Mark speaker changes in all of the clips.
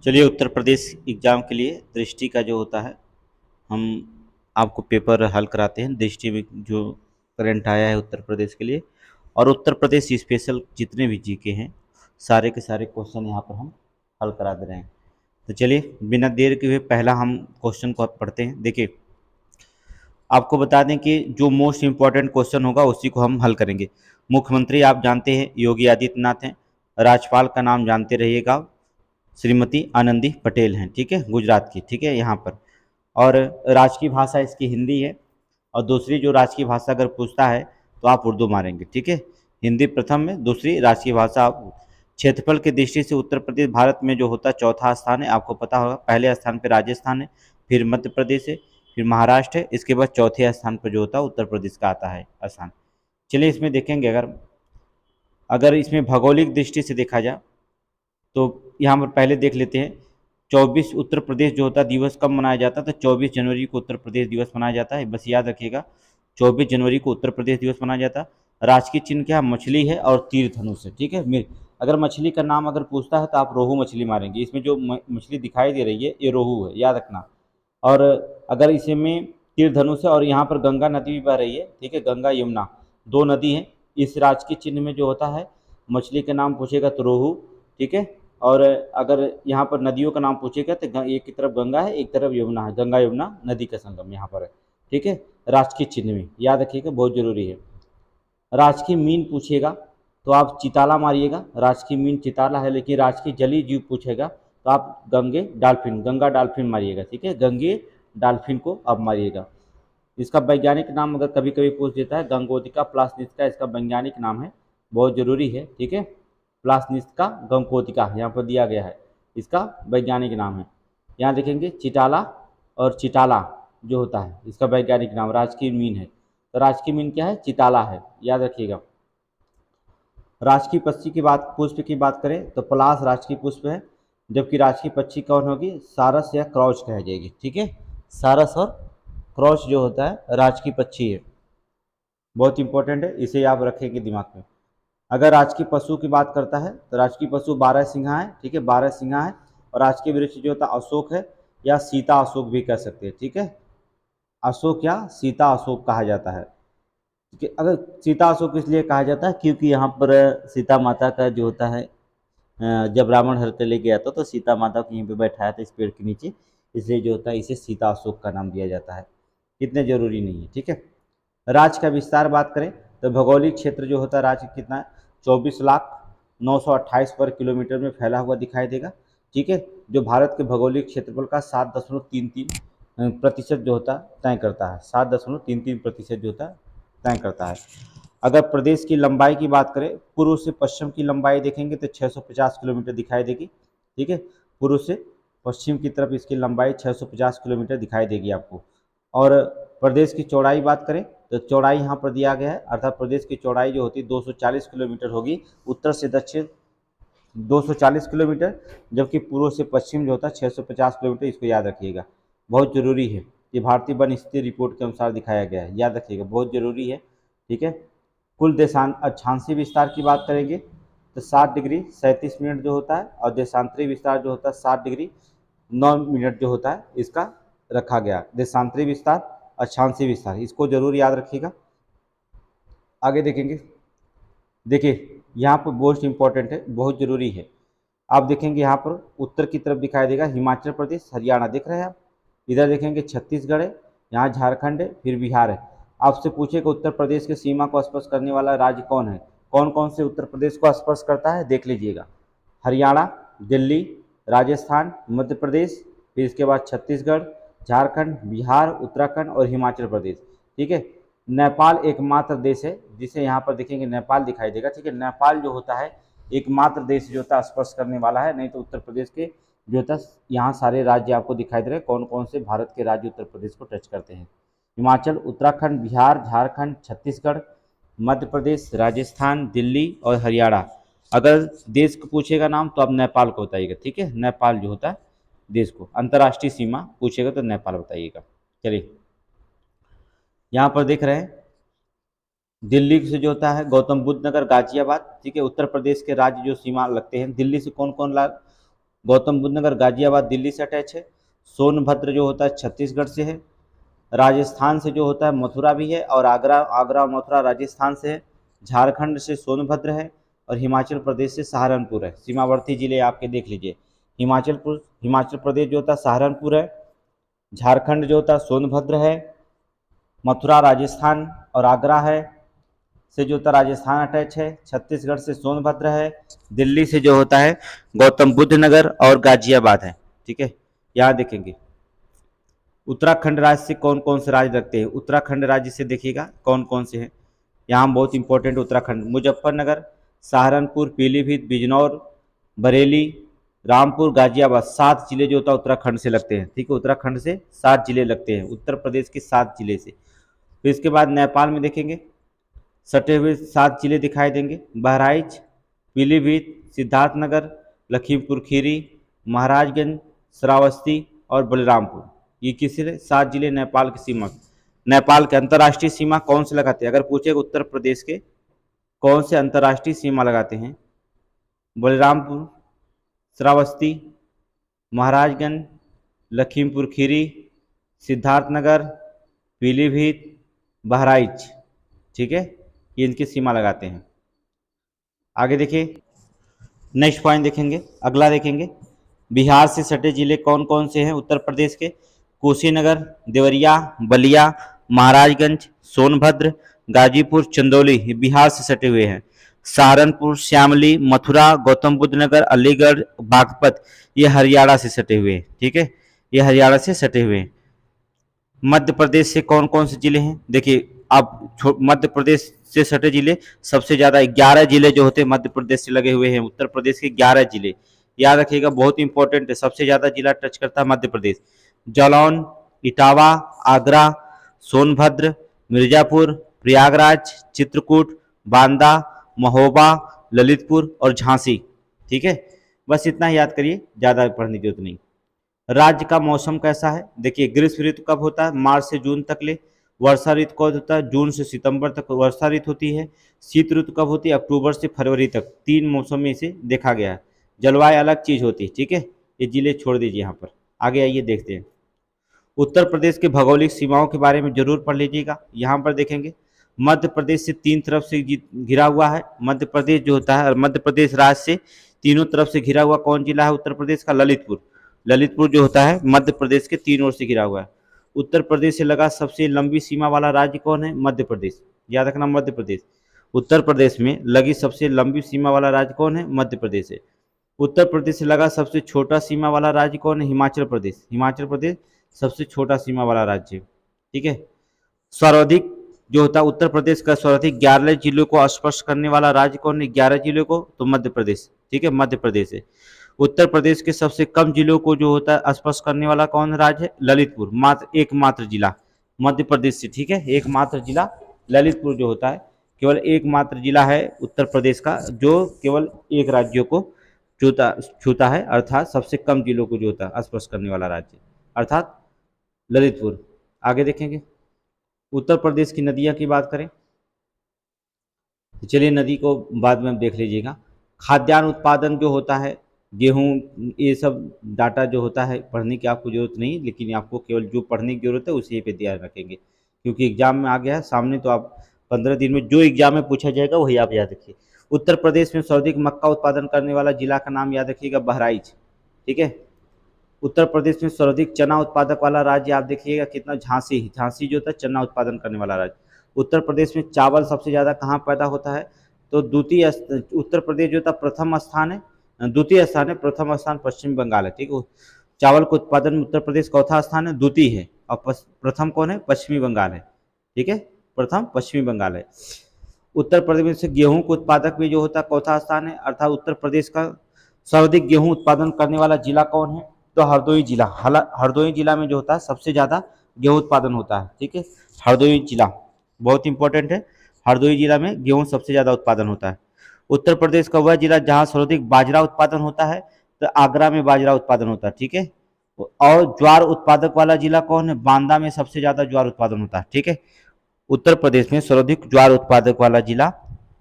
Speaker 1: चलिए, उत्तर प्रदेश एग्ज़ाम के लिए दृष्टि का जो होता है, हम आपको पेपर हल कराते हैं। दृष्टि में जो करंट आया है उत्तर प्रदेश के लिए, और उत्तर प्रदेश स्पेशल जितने भी जीके हैं, सारे के सारे क्वेश्चन यहाँ पर हम हल करा दे रहे हैं। तो चलिए, बिना देर के हुए पहला हम क्वेश्चन को पढ़ते हैं। देखिए, आपको बता दें कि जो मोस्ट इम्पॉर्टेंट क्वेश्चन होगा उसी को हम हल करेंगे। मुख्यमंत्री आप जानते हैं योगी आदित्यनाथ हैं। राज्यपाल का नाम जानते रहिएगा, श्रीमती आनंदी पटेल हैं, ठीक है, गुजरात की, ठीक है, यहाँ पर। और राजकीय भाषा इसकी हिंदी है। और दूसरी जो राजकीय भाषा अगर पूछता है तो आप उर्दू मारेंगे, ठीक है। हिंदी प्रथम में, दूसरी राजकीय भाषा। क्षेत्रफल की दृष्टि से उत्तर प्रदेश भारत में जो होता है चौथा स्थान है, आपको पता होगा। पहले स्थान पर राजस्थान है, फिर मध्य प्रदेश है, फिर महाराष्ट्र है, इसके बाद चौथे स्थान पर जो होता है उत्तर प्रदेश का आता है स्थान। चलिए, इसमें देखेंगे, अगर अगर इसमें भौगोलिक दृष्टि से देखा जाए तो यहाँ पर पहले देख लेते हैं। 24 उत्तर प्रदेश जो होता है दिवस कब मनाया जाता है, तो 24 जनवरी को उत्तर प्रदेश दिवस मनाया जाता है, बस याद रखिएगा। 24 जनवरी को उत्तर प्रदेश दिवस मनाया जाता है। राजकीय चिन्ह क्या है, मछली है और तीर धनुष है, ठीक है। अगर मछली का नाम अगर पूछता है तो आप रोहू मछली मारेंगे। इसमें जो मछली दिखाई दे रही है ये रोहू है, याद रखना। और अगर इसमें तीर धनुष है और यहाँ पर गंगा नदी भी बह रही है, ठीक है, गंगा यमुना दो नदी हैं। इस राजकीय चिन्ह में जो होता है मछली के नाम पूछेगा तो रोहू, ठीक है। और अगर यहाँ पर नदियों का नाम पूछेगा तो एक की तरफ गंगा है, एक तरफ यमुना है, गंगा यमुना नदी का संगम यहाँ पर है, ठीक है। राजकीय चिन्ह में याद रखिएगा, बहुत जरूरी है। राजकीय मीन पूछेगा तो आप चिताला मारिएगा, राजकीय मीन चिताला है। लेकिन राजकीय जलीय जीव पूछेगा तो आप गंगा डॉल्फिन मारिएगा, ठीक है, गंगे डॉल्फिन को आप मारिएगा। इसका वैज्ञानिक नाम अगर कभी कभी पूछ देता है, गंगोतिका प्लास्निस्का इसका वैज्ञानिक नाम है, बहुत जरूरी है, ठीक है। प्लास्निस्का गंगोतिका यहाँ पर दिया गया है, इसका वैज्ञानिक नाम है। यहाँ देखेंगे चिटाला और चिटाला जो होता है इसका वैज्ञानिक नाम राजकीय मीन है। तो राजकीय मीन क्या है, चिताला है, याद रखिएगा। राजकीय पक्षी की बात, पुष्प की बात करें तो पलाश राजकीय पुष्प है, जबकि राजकीय पक्षी कौन होगी, सारस या क्रॉच कह जाएगी, ठीक है। सारस और क्रॉच जो होता है राजकीय पक्षी है, बहुत इंपॉर्टेंट है, इसे आप रखेंगे दिमाग में। अगर राजकीय पशु की बात करता है तो राजकीय पशु 12 सिंहा है, ठीक है, 12 सिंहा है। और राजकीय वृक्ष जो होता है अशोक है, या सीता अशोक भी कह सकते हैं, ठीक है। अशोक या सीता अशोक कहा जाता है। अगर सीता अशोक इसलिए कहा जाता है क्योंकि यहाँ पर सीता माता का जो होता है, जब रावण हर के ले गया था तो सीता माता को यहीं पे बैठाया था इस पेड़ के नीचे, इसलिए जो होता है इसे सीता अशोक का नाम दिया जाता है। इतने जरूरी नहीं है, ठीक है। राज्य का विस्तार बात करें तो भौगोलिक क्षेत्र जो होता है राज्य कितना है, 24,0928 वर्ग किलोमीटर में फैला हुआ दिखाई देगा, ठीक है। जो भारत के भौगोलिक क्षेत्रफल का 7.33% जो होता है तय करता है, 7.33% जो होता है तय करता है। अगर प्रदेश की लंबाई की बात करें, पूर्व से पश्चिम की लंबाई देखेंगे तो 650 किलोमीटर दिखाई देगी, ठीक है। पूर्व से पश्चिम की तरफ इसकी लंबाई 650 किलोमीटर दिखाई देगी आपको। और प्रदेश की चौड़ाई बात करें तो चौड़ाई यहाँ पर दिया गया है, अर्थात प्रदेश की चौड़ाई जो होती है 240 किलोमीटर होगी, उत्तर से दक्षिण 240 किलोमीटर, जबकि पूर्व से पश्चिम जो होता है 650 किलोमीटर। इसको याद रखिएगा, बहुत जरूरी है। ये भारतीय वन स्थिति रिपोर्ट के अनुसार दिखाया गया है, याद रखिएगा, बहुत जरूरी है, ठीक है। कुल अक्षांशीय विस्तार की बात करेंगे तो 60 डिग्री 37 मिनट जो होता है, और देशांतरी विस्तार जो होता है 60 डिग्री 9 मिनट जो होता है इसका रखा गया। देशांतरी विस्तार, अक्षांशीय विस्तार, इसको जरूर याद रखिएगा। आगे देखेंगे, देखिए यहाँ पर मोस्ट इंपॉर्टेंट है, बहुत जरूरी है। आप देखेंगे यहाँ पर उत्तर की तरफ दिखाई देगा हिमाचल प्रदेश, हरियाणा दिख रहे हैं आप। इधर देखेंगे छत्तीसगढ़ है, यहाँ झारखंड है, फिर बिहार है। आपसे पूछेगा उत्तर प्रदेश की सीमा को स्पर्श करने वाला राज्य कौन है, कौन कौन से उत्तर प्रदेश को स्पर्श करता है, देख लीजिएगा। हरियाणा, दिल्ली, राजस्थान, मध्य प्रदेश, फिर इसके बाद छत्तीसगढ़, झारखंड, बिहार, उत्तराखंड और हिमाचल प्रदेश, ठीक है। नेपाल एकमात्र देश है जिसे यहाँ पर देखेंगे नेपाल दिखाई देगा, ठीक है। नेपाल जो होता है एकमात्र देश जो होता है स्पर्श करने वाला है, नहीं तो उत्तर प्रदेश के जो होता है यहाँ सारे राज्य आपको दिखाई दे रहे हैं कौन कौन से भारत के राज्य उत्तर प्रदेश को टच करते हैं। हिमाचल, उत्तराखंड, बिहार, झारखंड, छत्तीसगढ़, मध्य प्रदेश, राजस्थान, दिल्ली और हरियाणा। अगर देश को पूछेगा नाम तो आप नेपाल को बताइएगा, ठीक है। नेपाल जो होता है देश को, अंतर्राष्ट्रीय सीमा पूछेगा तो नेपाल बताइएगा। चलिए, यहाँ पर देख रहे हैं दिल्ली से जो होता है गौतम बुद्ध नगर, गाजियाबाद, ठीक है। उत्तर प्रदेश के राज्य जो सीमा लगते हैं, दिल्ली से कौन कौन गौतम बुद्ध नगर गाजियाबाद दिल्ली से अटैच है। सोनभद्र जो होता है छत्तीसगढ़ से है। राजस्थान से जो होता है मथुरा भी है, और आगरा आगरा और मथुरा राजस्थान से है। झारखंड से सोनभद्र है, और हिमाचल प्रदेश से सहारनपुर है। सीमावर्ती जिले आपके देख लीजिए। हिमाचल प्रदेश जो होता है सहारनपुर है। झारखंड जो होता है सोनभद्र है। मथुरा राजस्थान और आगरा है से जो होता है राजस्थान अटैच है। छत्तीसगढ़ से सोनभद्र है। दिल्ली से जो होता है गौतम बुद्ध नगर और गाजियाबाद है। ठीक है, यहाँ देखेंगे उत्तराखंड राज्य से कौन कौन से राज्य लगते हैं। उत्तराखंड राज्य से देखिएगा कौन कौन से हैं। यहाँ बहुत इंपॉर्टेंट उत्तराखंड, मुजफ्फरनगर, सहारनपुर, पीलीभीत, बिजनौर, बरेली, रामपुर, गाजियाबाद, 7 जिले जो होता है उत्तराखंड से लगते हैं। ठीक है, उत्तराखंड से 7 जिले लगते हैं, उत्तर प्रदेश के 7 जिले से। फिर इसके बाद नेपाल में देखेंगे सटे हुए 7 जिले दिखाई देंगे। बहराइच, पीलीभीत, सिद्धार्थनगर, लखीमपुर खीरी, महाराजगंज, श्रावस्ती और बलरामपुर। ये किसी 7 जिले नेपाल की सीमा। नेपाल के अंतर्राष्ट्रीय सीमा कौन से लगाते हैं, अगर पूछेगा उत्तर प्रदेश के कौन से अंतर्राष्ट्रीय सीमा लगाते हैं, बलरामपुर, श्रावस्ती, महाराजगंज, लखीमपुर खीरी, सिद्धार्थनगर, पीलीभीत, बहराइच। ठीक है, ये इनकी सीमा लगाते हैं। आगे देखिए नेक्स्ट पॉइंट देखेंगे, अगला देखेंगे बिहार से सटे जिले कौन कौन से हैं उत्तर प्रदेश के। कुशीनगर, देवरिया, बलिया, महाराजगंज, सोनभद्र, गाजीपुर, चंदौली, ये बिहार से सटे हुए हैं। सहारनपुर, श्यामली, मथुरा, गौतम बुद्ध नगर, अलीगढ़, बागपत, ये हरियाणा से सटे हुए हैं। ठीक है, ये हरियाणा से सटे हुए हैं। मध्य प्रदेश से कौन कौन से जिले हैं, देखिए आप मध्य प्रदेश से सटे जिले सबसे ज़्यादा 11 जिले जो होते हैं मध्य प्रदेश से लगे हुए हैं। उत्तर प्रदेश के 11 जिले याद रखिएगा, बहुत इंपॉर्टेंट है। सबसे ज़्यादा जिला टच करता है मध्य प्रदेश। जालौन, इटावा, आगरा, सोनभद्र, मिर्जापुर, प्रयागराज, चित्रकूट, बांदा, महोबा, ललितपुर और झांसी। ठीक है, बस इतना ही याद करिए, ज़्यादा पढ़ने की जरूरत नहीं। राज्य का मौसम कैसा है, देखिए ग्रीष्म ऋतु कब होता है, मार्च से जून तक ले। वर्षा ऋतु कब होता है, जून से सितंबर तक वर्षा ऋतु होती है। शीत ऋतु कब होती है, अक्टूबर से फरवरी तक। 3 मौसम में इसे देखा गया है। जलवायु अलग चीज होती है। ठीक है, ये जिले छोड़ दीजिए यहाँ पर, आगे आइए देखते हैं। उत्तर प्रदेश के भौगोलिक सीमाओं के बारे में जरूर पढ़ लीजिएगा। यहाँ पर देखेंगे मध्य प्रदेश से 3 तरफ से घिरा हुआ है। मध्य प्रदेश जो होता है, मध्य प्रदेश राज्य से तीनों तरफ से घिरा हुआ कौन जिला है उत्तर प्रदेश का, ललितपुर। ललितपुर जो होता है मध्य प्रदेश के 3 ओर से घिरा हुआ है। उत्तर प्रदेश से लगा सबसे लंबी सीमा वाला राज्य कौन है, मध्य प्रदेश। याद रखना मध्य प्रदेश। उत्तर प्रदेश में लगी सबसे लंबी सीमा वाला राज्य कौन है, मध्य प्रदेश है। उत्तर प्रदेश से लगा सबसे छोटा सीमा वाला राज्य कौन है, हिमाचल प्रदेश। हिमाचल प्रदेश सबसे छोटा सीमा वाला राज्य है। ठीक है, सर्वाधिक जो होता है उत्तर प्रदेश का सर्वाधिक 11 जिलों को स्पर्श करने वाला राज्य कौन है, 11 जिलों को, तो मध्य प्रदेश। ठीक है, मध्य प्रदेश है। उत्तर प्रदेश के सबसे कम जिलों को जो होता है स्पर्श करने वाला कौन राज्य है, ललितपुर, मात्र एकमात्र जिला मध्य प्रदेश से। ठीक है, एकमात्र जिला ललितपुर जो होता है, केवल एकमात्र जिला है उत्तर प्रदेश का जो केवल एक राज्यों को छूता है, अर्थात सबसे कम जिलों को जो होता है स्पर्श करने वाला राज्य, अर्थात ललितपुर। आगे देखेंगे उत्तर प्रदेश की नदियां की बात करें, चलिए नदी को बाद में देख लीजिएगा। खाद्यान्न उत्पादन जो होता है, गेहूँ, ये सब डाटा जो होता है पढ़ने की आपको जरूरत नहीं, लेकिन आपको केवल जो पढ़ने की जरूरत है उसी पे ध्यान रखेंगे, क्योंकि एग्जाम में आ गया है सामने, तो आप 15 दिन में जो एग्जाम में पूछा जाएगा वही आप याद रखिए। उत्तर प्रदेश में सर्वाधिक मक्का उत्पादन करने वाला जिला का नाम याद रखिएगा, बहराइच। ठीक है, उत्तर प्रदेश में सर्वाधिक चना उत्पादक वाला राज्य आप देखिएगा कितना, झांसी। झांसी जो होता है चना उत्पादन करने वाला राज्य। उत्तर प्रदेश में चावल सबसे ज़्यादा कहाँ पैदा होता है, तो द्वितीय उत्तर प्रदेश जो होता है प्रथम स्थान है, द्वितीय स्थान है, प्रथम स्थान पश्चिम बंगाल है। ठीक है, चावल के उत्पादन में उत्तर प्रदेश चौथा स्थान है, द्वितीय है, और प्रथम कौन है, पश्चिमी बंगाल है। ठीक है, प्रथम पश्चिमी बंगाल है। उत्तर प्रदेश से गेहूं के उत्पादक में जो होता है चौथा स्थान है, अर्थात उत्तर प्रदेश का सर्वाधिक गेहूं उत्पादन करने वाला जिला कौन है, तो हरदोई जिला। हरदोई जिला में जो होता है सबसे ज़्यादा गेहूं उत्पादन होता है। ठीक है, हरदोई जिला बहुत इंपॉर्टेंट है, हरदोई जिला में गेहूं सबसे ज़्यादा उत्पादन होता है। उत्तर प्रदेश का वह जिला जहाँ सर्वाधिक बाजरा उत्पादन होता है, तो आगरा में बाजरा उत्पादन होता है। ठीक है, और ज्वार उत्पादक वाला जिला कौन है, बांदा में सबसे ज़्यादा ज्वार उत्पादन होता है। ठीक है, उत्तर प्रदेश में सर्वाधिक ज्वार उत्पादक वाला जिला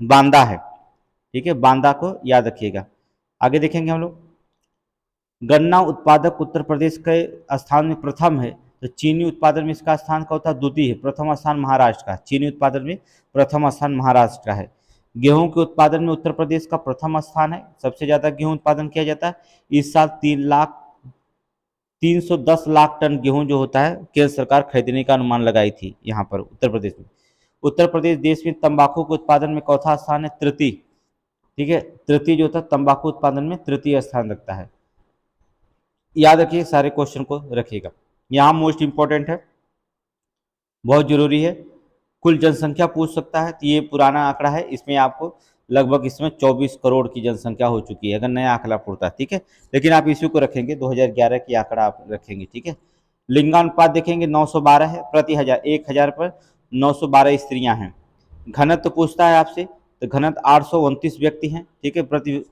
Speaker 1: बांदा है। ठीक है, बांदा को याद रखिएगा। आगे देखेंगे हम लोग गन्ना उत्पादक उत्तर प्रदेश के स्थान में प्रथम है, तो चीनी उत्पादन में इसका स्थान क्या होता है, द्वितीय है। प्रथम स्थान महाराष्ट्र का, चीनी उत्पादन में प्रथम स्थान महाराष्ट्र का है। गेहूं के उत्पादन में उत्तर प्रदेश का प्रथम स्थान है, सबसे ज्यादा गेहूं उत्पादन किया जाता है। इस साल 310 लाख टन गेहूं जो होता है केंद्र सरकार खरीदने का अनुमान लगाई थी यहाँ पर उत्तर प्रदेश में। उत्तर प्रदेश देश में तंबाकू के उत्पादन में चौथा स्थान है, तृतीय। ठीक है, तृतीय जो होता है तंबाकू उत्पादन में तृतीय स्थान रखता है। याद रखिए, सारे क्वेश्चन को रखिएगा। यहाँ मोस्ट इंपॉर्टेंट है, बहुत जरूरी है। कुल जनसंख्या पूछ सकता है, तो ये पुराना आंकड़ा है, इसमें आपको लगभग इसमें 24 करोड़ की जनसंख्या हो चुकी है अगर नया आंकड़ा पूछता है। ठीक है, लेकिन आप इसी को रखेंगे, 2011 की आंकड़ा आप रखेंगे। ठीक है, लिंगानुपात देखेंगे 912 है प्रति हजार, 1000 पर 912 स्त्रियां हैं। घनत्व पूछता है आपसे, तो घनत्व 829 व्यक्ति हैं। ठीक है, प्रति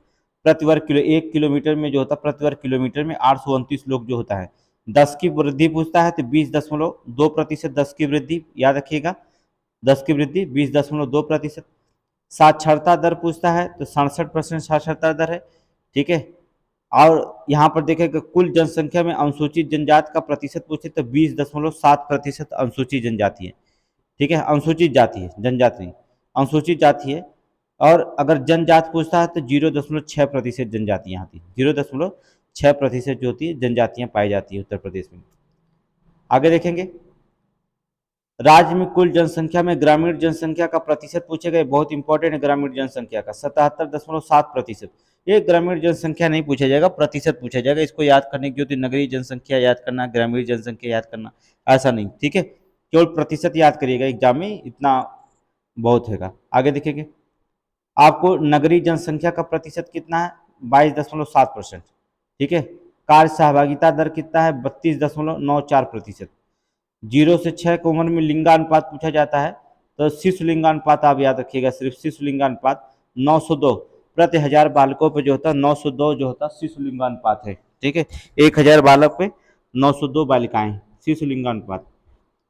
Speaker 1: वर्ग किलो, 1 किलोमीटर में जो होता है प्रति वर्ग किलोमीटर में 829 लोग जो होता है। 10 की वृद्धि पूछता है, तो 20.2%, 10 की वृद्धि याद रखिएगा, 10 की वृद्धि 20.2%। साक्षरता दर पूछता है, तो 67% साक्षरता दर है। ठीक है, और यहाँ पर देखेगा कुल जनसंख्या में अनुसूचित जनजाति का प्रतिशत पूछे, तो 20.7% अनुसूचित जनजाति है। ठीक है, अनुसूचित जाति है, जनजाति नहीं, अनुसूचित जाति है। और अगर जनजाति पूछता है तो 0.6% जनजातियाँ आती हैं, 0.6% जो होती है जनजातियाँ पाई जाती है उत्तर प्रदेश में। आगे देखेंगे, राज्य में कुल जनसंख्या में ग्रामीण जनसंख्या का प्रतिशत पूछे गए, बहुत इंपॉर्टेंट है ग्रामीण जनसंख्या का, 77.7%। ये ग्रामीण जनसंख्या नहीं पूछा जाएगा, प्रतिशत पूछा जाएगा। इसको याद करने की होती है, नगरीय जनसंख्या याद करना, ग्रामीण जनसंख्या याद करना, ऐसा नहीं। ठीक है, केवल प्रतिशत याद करिएगा, एग्जाम में इतना बहुत हैगा। आगे देखेंगे, आपको नगरीय जनसंख्या का प्रतिशत कितना है, 22.7%। ठीक है, कार्य सहभागिता दर कितना है, 32.94%। 0 से 6 की उम्र में लिंगानुपात पूछा जाता है, तो शिशु लिंगानुपात आप याद रखिएगा, सिर्फ शिशु लिंगानुपात 902 प्रति 1000 बालकों पे जो होता है 902 जो होता है शिशु लिंगानुपात है। ठीक है, 1000 बालक पे 902 बालिकाएं, शिशु लिंगानुपात।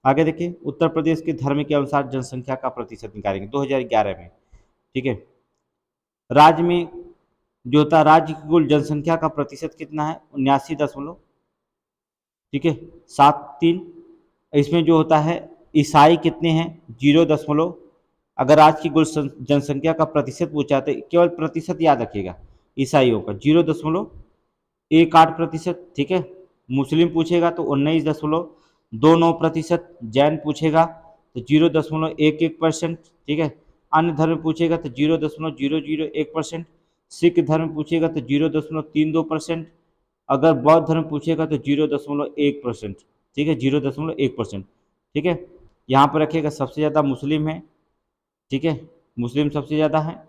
Speaker 1: आगे देखिए, उत्तर प्रदेश के धर्म के अनुसार जनसंख्या का प्रतिशत निकालेंगे 2011 में। ठीक है, राज्य में जो होता है राज्य की कुल जनसंख्या का प्रतिशत कितना है, 79 ठीक है 73। इसमें जो होता है ईसाई कितने हैं, 0 अगर आज की कुल जनसंख्या का प्रतिशत पूछा तो केवल प्रतिशत याद रखिएगा, ईसाइयों का 0.18%। ठीक है, मुस्लिम पूछेगा तो 19.29%, जैन पूछेगा तो 0.11%। ठीक है, अन्य धर्म पूछेगा तो 0.001%, सिख धर्म पूछेगा तो 0.32%, अगर बौद्ध धर्म पूछेगा तो 0.1%। ठीक है, 0.1%। ठीक है, यहाँ पर रखिएगा सबसे ज़्यादा मुस्लिम है। ठीक है, मुस्लिम सबसे ज़्यादा है।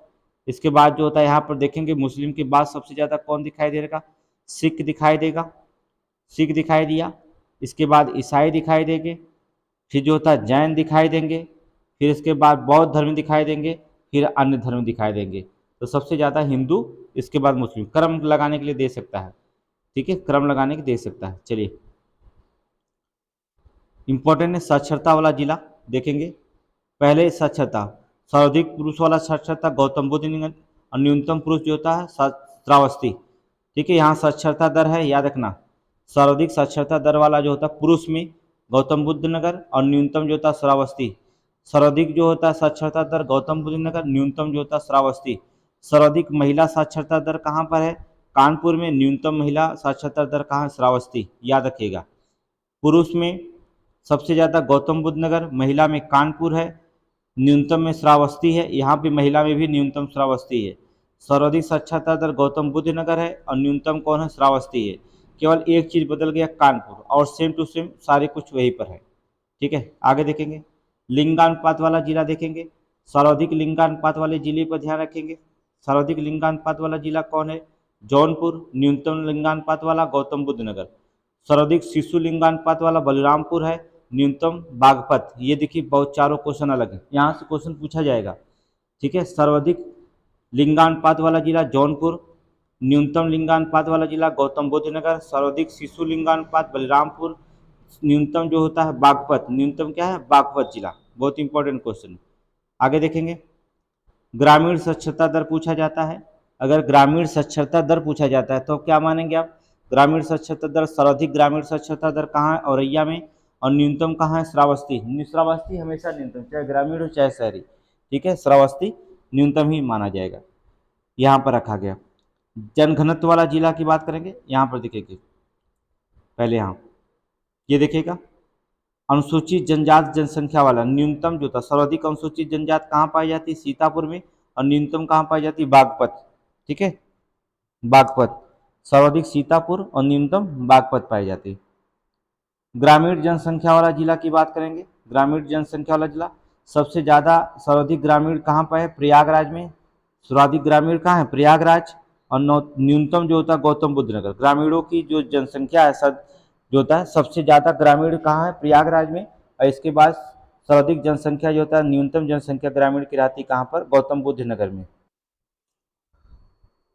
Speaker 1: इसके बाद जो होता है यहाँ पर देखेंगे, मुस्लिम के बाद सबसे ज़्यादा कौन दिखाई देगा, सिख दिखाई देगा, सिख दिखाई दिया। इसके बाद ईसाई दिखाई देंगे, फिर जो होता है जैन दिखाई देंगे, फिर इसके बाद बौद्ध धर्म दिखाई देंगे, फिर अन्य धर्म दिखाई देंगे। तो सबसे ज़्यादा हिंदू, इसके बाद मुस्लिम। क्रम लगाने के लिए दे सकता है। ठीक है, क्रम लगाने के दे सकता है। चलिए, इंपॉर्टेंट है साक्षरता वाला जिला देखेंगे। पहले साक्षरता, सर्वाधिक पुरुष वाला साक्षरता गौतम बुद्ध नगर, और न्यूनतम पुरुष जो होता है श्रावस्ती। ठीक है, यहाँ साक्षरता दर है, याद रखना, सर्वाधिक साक्षरता दर वाला जो होता है पुरुष में गौतम बुद्ध नगर, और न्यूनतम जो होता है श्रावस्ती। सर्वाधिक जो होता है साक्षरता दर गौतम बुद्ध नगर, न्यूनतम जो होता है श्रावस्ती। सर्वाधिक महिला साक्षरता दर कहाँ पर है, कानपुर में। न्यूनतम महिला साक्षरता दर कहाँ है, श्रावस्ती, याद रखिएगा। पुरुष में सबसे ज़्यादा गौतम बुद्ध नगर, महिला में कानपुर है, न्यूनतम में श्रावस्ती है। यहाँ पे महिला में भी न्यूनतम श्रावस्ती है। सर्वाधिक साक्षरता दर गौतम बुद्ध नगर है, और न्यूनतम कौन है, श्रावस्ती है। केवल एक चीज़ बदल गया, कानपुर, और सेम टू सेम सारे कुछ वहीं पर है। ठीक है, आगे देखेंगे, लिंगानुपात वाला जिला देखेंगे। सर्वाधिक लिंगानुपात वाले जिले पर ध्यान रखेंगे। सर्वाधिक लिंगानुपात वाला जिला कौन है, जौनपुर। न्यूनतम लिंगानुपात वाला गौतम बुद्ध नगर। सर्वाधिक शिशु लिंगानुपात वाला बलरामपुर है, न्यूनतम बागपत। ये देखिए, बहुत चारों क्वेश्चन अलग है, यहाँ से क्वेश्चन पूछा जाएगा। ठीक है, सर्वाधिक लिंगानुपात वाला जिला जौनपुर, न्यूनतम लिंगानुपात वाला जिला गौतम बुद्ध नगर, सर्वाधिक शिशु लिंगानुपात बलरामपुर, न्यूनतम जो होता है बागपत। न्यूनतम क्या है, बागपत जिला। बहुत इंपॉर्टेंट क्वेश्चन। आगे देखेंगे, ग्रामीण साक्षरता दर पूछा जाता है। अगर ग्रामीण साक्षरता दर पूछा जाता है तो क्या मानेंगे आप, ग्रामीण साक्षरता दर, सर्वाधिक ग्रामीण साक्षरता दर कहाँ है? औरैया में। और न्यूनतम कहाँ है? श्रावस्ती। श्रावस्ती हमेशा न्यूनतम, चाहे ग्रामीण हो चाहे शहरी, ठीक है, श्रावस्ती न्यूनतम ही माना जाएगा, यहाँ पर रखा गया। जनघनत्व वाला जिला की बात करेंगे, यहाँ पर देखिए पहले, यहाँ ये देखिएगा अनुसूचित जनजाति जनसंख्या वाला न्यूनतम जो था, सर्वाधिक अनुसूचित जनजाति कहाँ पाई जाती है? सीतापुर में। और न्यूनतम कहाँ पाई जाती है? बागपत, ठीक है, बागपत। सर्वाधिक सीतापुर और न्यूनतम बागपत पाई जाती है। ग्रामीण जनसंख्या वाला जिला की बात करेंगे, ग्रामीण जनसंख्या वाला जिला सबसे ज़्यादा सर्वाधिक ग्रामीण कहाँ पर है? प्रयागराज में। सर्वाधिक ग्रामीण कहाँ है? प्रयागराज। और न्यूनतम जो होता है गौतम बुद्ध नगर। ग्रामीणों की जो जनसंख्या है सब जो होता है सबसे ज़्यादा ग्रामीण कहाँ है? प्रयागराज में। और इसके बाद सर्वाधिक जनसंख्या जो होता है, न्यूनतम जनसंख्या ग्रामीण की रहती कहाँ पर? गौतम बुद्ध नगर में।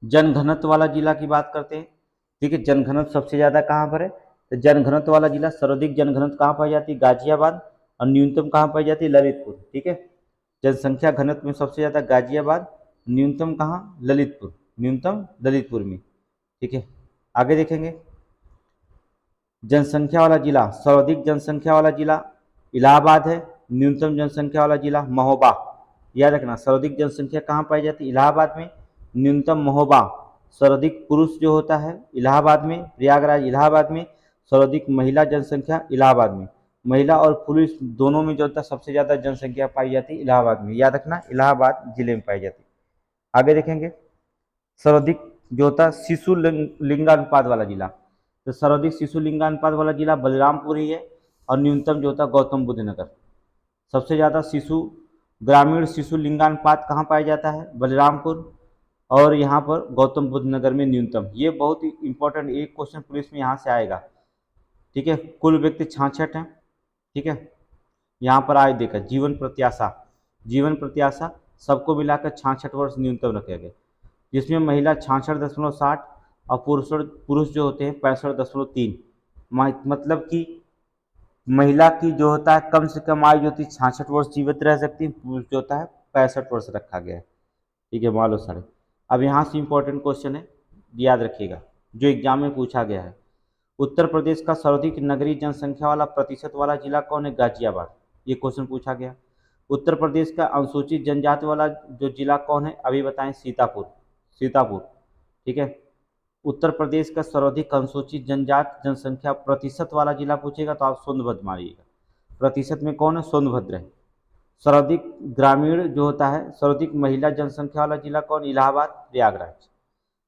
Speaker 1: जनघनत्व वाला जिला की बात करते हैं, ठीक है, जनघनत्व सबसे ज़्यादा कहाँ पर है? तो जनघनत्व वाला जिला, सर्वाधिक जनघनत्व कहाँ पाई जाती है? गाजियाबाद। और न्यूनतम कहाँ पाई जाती है? ललितपुर, ठीक है, जनसंख्या घनत्व में सबसे ज़्यादा गाजियाबाद, न्यूनतम कहाँ? ललितपुर, न्यूनतम ललितपुर में, ठीक है। आगे देखेंगे जनसंख्या वाला जिला, सर्वाधिक जनसंख्या वाला जिला इलाहाबाद है। न्यूनतम जनसंख्या वाला जिला महोबा, याद रखना, सर्वाधिक जनसंख्या कहाँ पाई जाती है? इलाहाबाद में। न्यूनतम महोबा। सर्वाधिक पुरुष जो होता है इलाहाबाद में, प्रयागराज इलाहाबाद में। सर्वाधिक महिला जनसंख्या इलाहाबाद में। महिला और पुरुष दोनों में जो होता है सबसे ज़्यादा जनसंख्या पाई जाती है इलाहाबाद में, याद रखना, इलाहाबाद जिले में पाई जाती है। आगे देखेंगे सर्वाधिक जो होता है शिशु लिंगानुपात वाला जिला, तो सर्वाधिक शिशु लिंगानुपात वाला जिला बलरामपुर ही है। और न्यूनतम जो होता है गौतम बुद्ध नगर। सबसे ज़्यादा ग्रामीण शिशु लिंगानुपात कहाँ पाया जाता है? बलरामपुर। और यहाँ पर गौतम बुद्ध नगर में न्यूनतम। ये बहुत ही इंपॉर्टेंट, एक क्वेश्चन पुलिस में यहाँ से आएगा, ठीक है। कुल व्यक्ति 66 हैं, ठीक है, यहाँ पर आए देखा जीवन प्रत्याशा सबको मिलाकर 66 वर्ष न्यूनतम रखे गए, जिसमें महिला 66.60 और पुरुष जो होते हैं 65.3। मतलब कि महिला की जो होता है कम से कम आयु जो होती है 66 वर्ष जीवित रह सकती है, पुरुष जो होता है 65 वर्ष रखा गया है, ठीक है, मान लो साढ़े। अब यहाँ से इंपॉर्टेंट क्वेश्चन है, याद रखिएगा, जो एग्जाम में पूछा गया है। उत्तर प्रदेश का सर्वाधिक नगरीय जनसंख्या वाला प्रतिशत वाला जिला कौन है? गाजियाबाद, ये क्वेश्चन पूछा गया। उत्तर प्रदेश का अनुसूचित जनजाति वाला जो जिला कौन है? अभी बताएं, सीतापुर, ठीक है। उत्तर प्रदेश का सर्वाधिक अनुसूचित जनजाति जनसंख्या प्रतिशत वाला जिला पूछेगा तो आप सोनभद्र मारिएगा, प्रतिशत में कौन है? सोनभद्र है। सर्वाधिक ग्रामीण जो होता है, सर्वाधिक महिला जनसंख्या वाला जिला कौन? इलाहाबाद, प्रयागराज।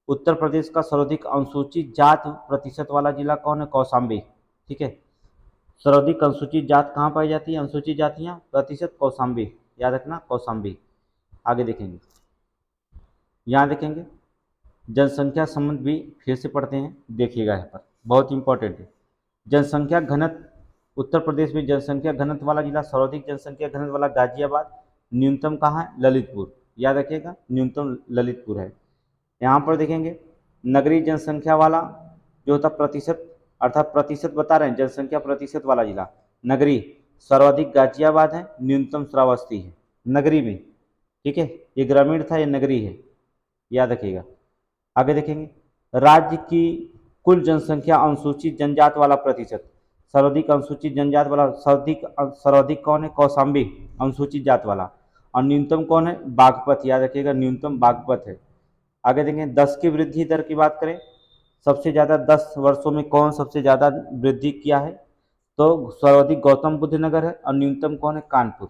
Speaker 1: उत्तर प्रदेश का सर्वाधिक अनुसूचित जाति प्रतिशत वाला जिला कौन है? कौशाम्बी, ठीक है। सर्वाधिक अनुसूचित जाति कहाँ पाई जाती है? अनुसूचित जातियाँ प्रतिशत कौशाम्बी, याद रखना, कौशाम्बी। आगे देखेंगे, यहाँ देखेंगे जनसंख्या संबंध भी फिर से पढ़ते हैं, देखिएगा यहाँ पर बहुत इंपॉर्टेंट है। जनसंख्या घनत्व, उत्तर प्रदेश में जनसंख्या घनत्व वाला जिला, सर्वाधिक जनसंख्या घनत्व वाला गाजियाबाद, न्यूनतम कहाँ है? ललितपुर, याद रखिएगा, न्यूनतम ललितपुर है। यहाँ पर देखेंगे नगरीय जनसंख्या वाला जो होता प्रतिशत, अर्थात प्रतिशत बता रहे हैं, जनसंख्या प्रतिशत वाला जिला नगरी, सर्वाधिक गाजियाबाद है, न्यूनतम श्रावस्ती है नगरी में, ठीक है। ये ग्रामीण था, ये नगरी है, याद रखिएगा। आगे देखेंगे राज्य की कुल जनसंख्या अनुसूचित जनजाति वाला प्रतिशत, सर्वाधिक अनुसूचित जनजाति वाला, सर्वाधिक कौन है? कौशाम्बी, अनुसूचित जाति वाला। और न्यूनतम कौन है? बागपत, याद रखिएगा, न्यूनतम बागपत है। आगे देखेंगे 10 की वृद्धि दर की बात करें, सबसे ज़्यादा 10 वर्षों में कौन सबसे ज़्यादा वृद्धि किया है? तो सर्वाधिक गौतम बुद्ध नगर है। और न्यूनतम कौन है? कानपुर,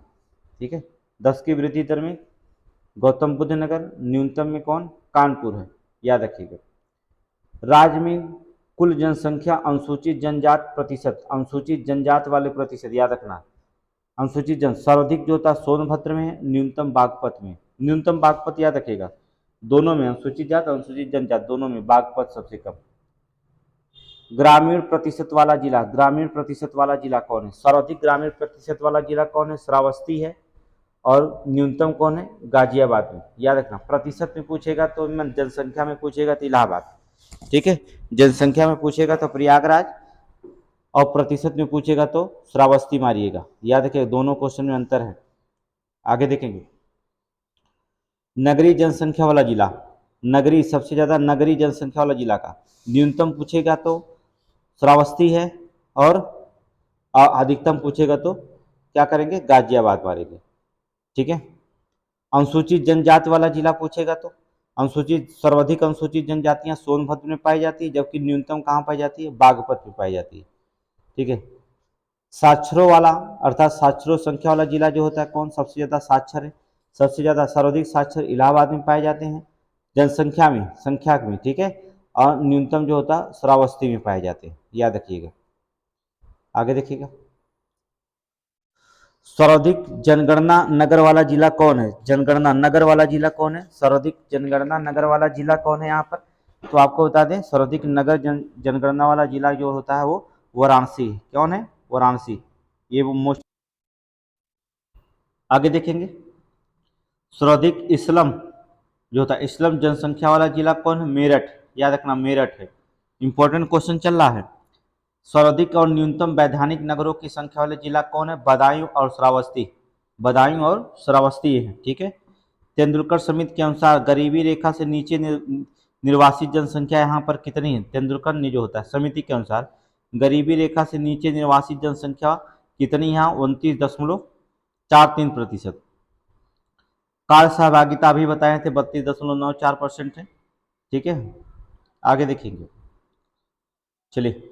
Speaker 1: ठीक है। 10 की वृद्धि दर में गौतम बुद्ध नगर, न्यूनतम में कौन? कानपुर है, याद रखिएगा। राज्य में कुल जनसंख्या अनुसूचित जनजाति प्रतिशत, अनुसूचित जनजाति वाले प्रतिशत, याद रखना, अनुसूचित जन सर्वाधिक जो होता है सोनभद्र में है, न्यूनतम बागपत में, न्यूनतम बागपत, याद रखिएगा, दोनों में अनुसूचित जाति अनुसूचित जनजाति दोनों में बागपत सबसे कम। ग्रामीण प्रतिशत वाला जिला, ग्रामीण प्रतिशत वाला जिला कौन है? सर्वाधिक ग्रामीण प्रतिशत वाला जिला कौन है? श्रावस्ती है। और न्यूनतम कौन है? गाजियाबाद में, याद रखना। प्रतिशत में पूछेगा तो जनसंख्या में पूछेगा तो इलाहाबाद, ठीक है, जनसंख्या में पूछेगा तो प्रयागराज, और प्रतिशत में पूछेगा तो श्रावस्ती मारिएगा, याद रखिएगा, दोनों क्वेश्चन में अंतर है। आगे देखेंगे नगरीय जनसंख्या वाला जिला, नगरी, सबसे ज़्यादा नगरी जनसंख्या वाला जिला का। न्यूनतम पूछेगा तो श्रावस्ती है, और अधिकतम पूछेगा तो क्या करेंगे, गाजियाबाद मारेंगे। ठीक है। अनुसूचित जनजाति वाला जिला पूछेगा तो अनुसूचित, सर्वाधिक अनुसूचित जनजातियां सोनभद्र में पाई जाती है, जबकि न्यूनतम कहाँ पाई जाती है, बागपत में पाई जाती है। ठीक है। साक्षरों वाला अर्थात साक्षरों संख्या वाला जिला जो होता है कौन, सबसे ज्यादा साक्षर है, सबसे ज्यादा सर्वाधिक साक्षर इलाहाबाद में पाए जाते हैं जनसंख्या में, संख्या में। ठीक है। और न्यूनतम जो होता है श्रावस्ती में पाए जाते हैं, याद रखिएगा। आगे देखिएगा, सर्वाधिक जनगणना नगर वाला जिला कौन है, जनगणना नगर वाला जिला कौन है, सर्वाधिक जनगणना नगर वाला जिला कौन है यहाँ पर, तो आपको बता दें सर्वाधिक नगर जनगणना वाला जिला जो होता है वो वाराणसी है। कौन है, वाराणसी। ये वो मोस्ट। आगे देखेंगे, सर्वाधिक इस्लाम जो होता है, इस्लाम जनसंख्या वाला जिला कौन है, मेरठ। याद रखना मेरठ है, इंपॉर्टेंट क्वेश्चन चल रहा है। सर्वाधिक और न्यूनतम वैधानिक नगरों की संख्या वाले जिला कौन है, बदायूं और श्रावस्ती। बदायूं और श्रावस्ती है। ठीक है। तेंदुलकर समिति के अनुसार गरीबी रेखा से नीचे निर्वासित जनसंख्या यहाँ पर कितनी है, तेंदुलकर ने जो होता है समिति के अनुसार गरीबी रेखा से नीचे निर्वासित जनसंख्या कितनी, यहाँ 29.43%। कार्य सहभागिता भी बताए थे 32.94% है। ठीक है। आगे देखेंगे, चलिए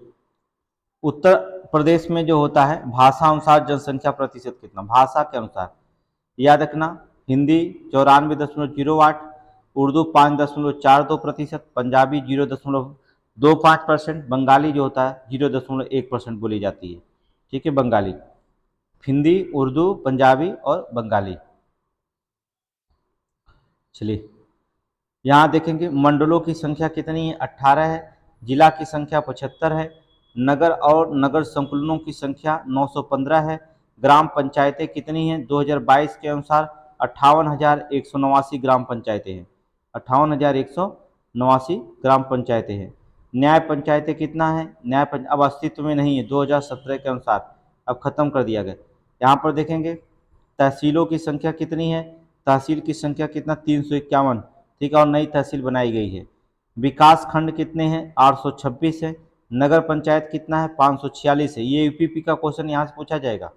Speaker 1: उत्तर प्रदेश में जो होता है भाषा अनुसार जनसंख्या प्रतिशत कितना, भाषा के अनुसार याद रखना, हिंदी 94.08, उर्दू 5.42%, पंजाबी 0.25%, बंगाली जो होता है 0.1% बोली जाती है। ठीक है, बंगाली, हिंदी, उर्दू, पंजाबी और बंगाली। चलिए यहाँ देखेंगे मंडलों की संख्या कितनी है, 18 है, जिला की संख्या 75 है, नगर और नगर संकुलनों की संख्या 915 है, ग्राम पंचायतें कितनी हैं 2022 के अनुसार 58,189 ग्राम पंचायतें हैं, 58,189 ग्राम पंचायतें हैं। न्याय पंचायतें कितना है, अब अस्तित्व में नहीं है 2017 के अनुसार, अब खत्म कर दिया गया। यहाँ पर देखेंगे तहसीलों की संख्या कितनी है, तहसील की संख्या कितना 351। ठीक है, और नई तहसील बनाई गई है। विकास खंड कितने हैं 826 है, नगर पंचायत कितना है 546 है। ये यूपीपी का क्वेश्चन यहाँ से पूछा जाएगा।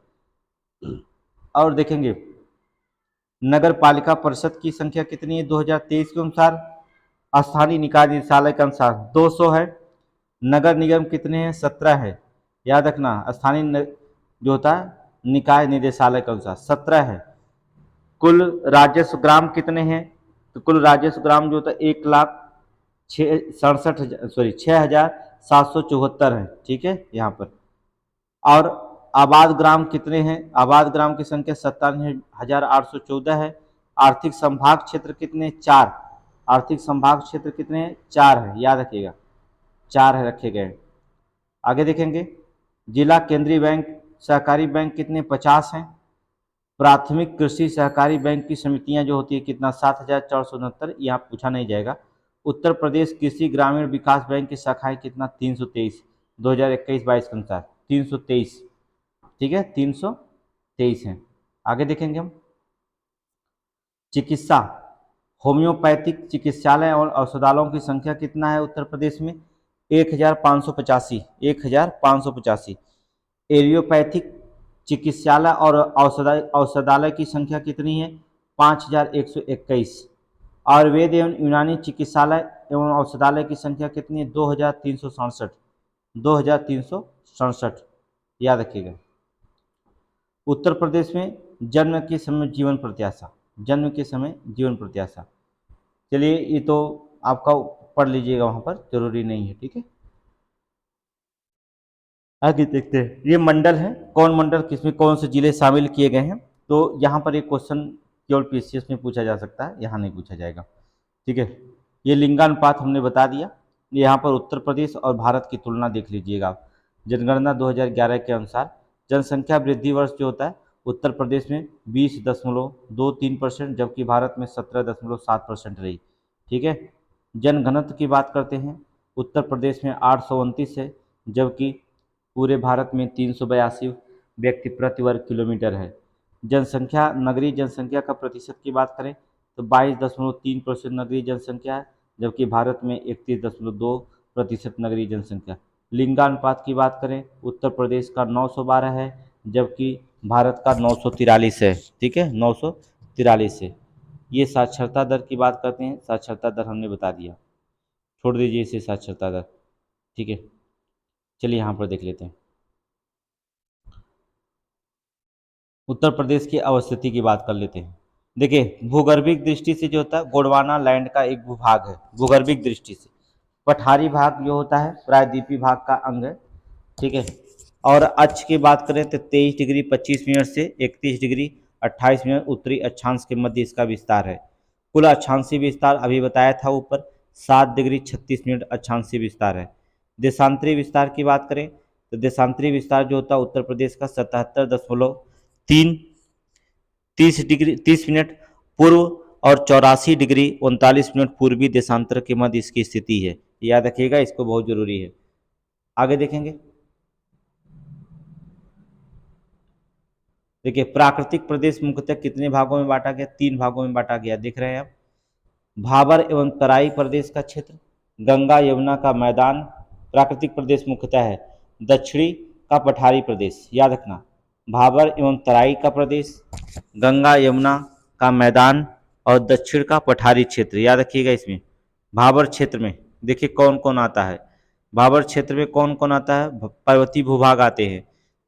Speaker 1: और देखेंगे नगर पालिका परिषद की संख्या कितनी है 2023 के अनुसार, स्थानीय निकाय निदेशालय के अनुसार 200 है। नगर निगम कितने हैं 17 है, याद रखना, स्थानीय जो होता है निकाय निदेशालय के अनुसार 17 है। कुल राजस्व ग्राम कितने हैं, तो कुल राजस्व ग्राम जो होता है 6,774 है। ठीक है यहाँ पर। और आबाद ग्राम कितने हैं, आबाद ग्राम की संख्या 57,814 है। आर्थिक संभाग क्षेत्र कितने, 4, आर्थिक संभाग क्षेत्र कितने हैं 4 है, याद रखिएगा 4 है रखे गए। आगे देखेंगे जिला केंद्रीय बैंक सहकारी बैंक कितने, 50 हैं। प्राथमिक कृषि सहकारी बैंक की समितियां जो होती है कितना 7,469, यहाँ पूछा नहीं जाएगा। उत्तर प्रदेश कृषि ग्रामीण विकास बैंक की शाखाएं कितना 323, 2021-22 के अनुसार 323। ठीक है 323 है। आगे देखेंगे हम चिकित्सा, होम्योपैथिक चिकित्सालय और औषधालयों की संख्या कितना है उत्तर प्रदेश में 1,585, 1,585। एरियोपैथिक चिकित्सालय और औषधालय की संख्या कितनी है 5,121। आयुर्वेद एवं यूनानी चिकित्सालय एवं औषधालय की संख्या कितनी है 2,367, 2,367, याद रखिएगा। उत्तर प्रदेश में जन्म के समय जीवन प्रत्याशा, जन्म के समय जीवन प्रत्याशा, चलिए ये तो आपका पढ़ लीजिएगा, वहाँ पर जरूरी नहीं है। ठीक है, आगे देखते हैं ये मंडल है, कौन मंडल किसमें कौन से जिले शामिल किए गए हैं। तो यहाँ पर एक क्वेश्चन केवल पीसीएस में पूछा जा सकता है, यहाँ नहीं पूछा जाएगा। ठीक है, ये लिंगानुपात हमने बता दिया। यहाँ पर उत्तर प्रदेश और भारत की तुलना देख लीजिएगा आप। जनगणना 2011 के अनुसार जनसंख्या वृद्धि वर्ष जो होता है उत्तर प्रदेश में 20.23%, जबकि भारत में 17.7% रही। ठीक है, जनघनत्व की बात करते हैं, उत्तर प्रदेश में 829 है, जबकि पूरे भारत में 382 व्यक्ति प्रति वर्ग किलोमीटर है। जनसंख्या, नगरीय जनसंख्या का प्रतिशत की बात करें तो 22.3% नगरीय जनसंख्या है, जबकि भारत में 31.2% नगरीय जनसंख्या। लिंगानुपात की बात करें, उत्तर प्रदेश का 912 है, जबकि भारत का 943 है। ठीक है, 943 है। ये साक्षरता दर की बात करते हैं, साक्षरता दर हमने बता दिया, छोड़ दीजिए इसे साक्षरता दर। ठीक है, चलिए यहाँ पर देख लेते हैं। उत्तर प्रदेश की अवस्थिति की बात कर लेते हैं। देखिए, भूगर्भिक दृष्टि से जो होता है, गोंडवाना लैंड का एक भूभाग है भूगर्भिक दृष्टि से। पठारी भाग जो होता है प्रायद्वीपीय भाग का अंग है। ठीक है, और अक्ष की बात करें तो 23 डिग्री 25 मिनट से 31 डिग्री 28 मिनट उत्तरी अक्षांश के मध्य इसका विस्तार है। कुल अक्षांशीय विस्तार अभी बताया था ऊपर, 7 डिग्री 36 मिनट अक्षांशीय विस्तार है। देशांतरी विस्तार की बात करें तो देशांतरी विस्तार जो होता है उत्तर प्रदेश का 77.30 मिनट पूर्व और 84 डिग्री 39 मिनट पूर्वी देशांतर के मध्य इसकी स्थिति है। याद रखिएगा, इसको बहुत जरूरी है। आगे देखेंगे। देखिए, प्राकृतिक प्रदेश मुख्यतः कितने भागों में बांटा गया? 3 भागों में बांटा गया, देख रहे हैं आप। भाबर एवं तराई प्रदेश का क्षेत्र, गंगा यमुना का मैदान। प्राकृतिक प्रदेश मुख्यतः है दक्षिणी का पठारी प्रदेश, याद रखना। भाबर एवं तराई का प्रदेश, गंगा यमुना का मैदान और दक्षिण का पठारी क्षेत्र, याद रखिएगा। इसमें भाबर क्षेत्र में देखिए कौन कौन आता है। भाबर क्षेत्र में कौन कौन आता है? पर्वतीय भूभाग आते हैं,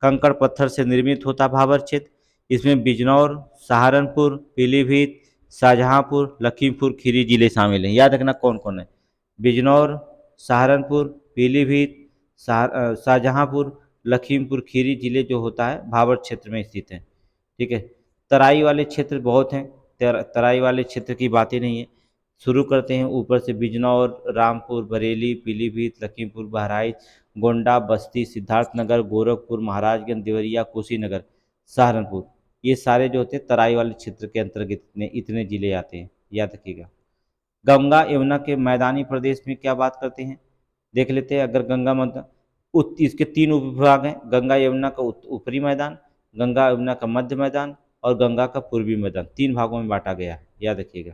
Speaker 1: कंकड़ पत्थर से निर्मित होता भाबर क्षेत्र। इसमें बिजनौर, सहारनपुर, पीलीभीत, शाहजहांपुर, लखीमपुर खीरी जिले शामिल हैं। याद रखना कौन कौन है। बिजनौर, सहारनपुर, पीलीभीत, शाहजहांपुर, लखीमपुर खीरी जिले जो होता है भाबर क्षेत्र में स्थित है। ठीक है, तराई वाले क्षेत्र बहुत हैं, तराई वाले क्षेत्र की बातें नहीं है। शुरू करते हैं ऊपर से। बिजनौर, रामपुर, बरेली, पीलीभीत, लखीमपुर, बहराइच, गोंडा, बस्ती, सिद्धार्थनगर, गोरखपुर, महाराजगंज, देवरिया, कुशीनगर, सहारनपुर, ये सारे जो होते हैं तराई वाले क्षेत्र के अंतर्गत इतने जिले आते हैं, याद रखिएगा। गंगा यमुना के मैदानी प्रदेश में क्या बात करते हैं, देख लेते हैं। अगर गंगा इसके 3 उपविभाग हैं, गंगा यमुना का ऊपरी मैदान, गंगा यमुना का मध्य मैदान और गंगा का पूर्वी मैदान, 3 भागों में बांटा गया है, याद रखिएगा।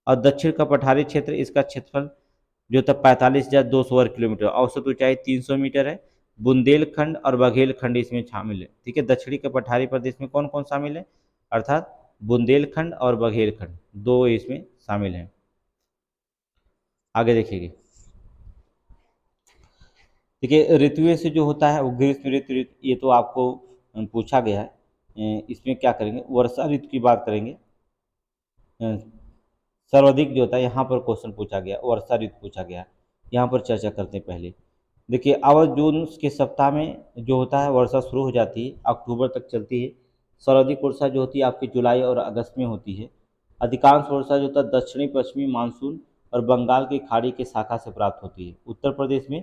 Speaker 1: और दक्षिण का पठारी क्षेत्र, इसका क्षेत्रफल जो था 45,200 वर्ग किलोमीटर, औसत ऊंचाई 300 मीटर है। बुंदेलखंड और बघेलखंड इसमें शामिल है। ठीक है, दक्षिणी के पठारी प्रदेश में कौन कौन शामिल है, अर्थात बुंदेलखंड और बघेलखंड, 2 इसमें शामिल हैं। आगे देखिए। देखिए, ऋतुएं से जो होता है वो ग्रीष्म ऋतु, ये तो आपको पूछा गया है। इसमें क्या करेंगे, वर्षा ऋतु की बात करेंगे। सर्वाधिक जो होता है यहाँ पर क्वेश्चन पूछा गया, वर्षा ऋतु पूछा गया, यहाँ पर चर्चा करते हैं पहले। देखिए, अवध जून के सप्ताह में जो होता है वर्षा शुरू हो जाती है, अक्टूबर तक चलती है। सर्वाधिक वर्षा जो होती है आपकी जुलाई और अगस्त में होती है। अधिकांश वर्षा जो होता है दक्षिणी पश्चिमी मानसून और बंगाल की खाड़ी के शाखा से प्राप्त होती है। उत्तर प्रदेश में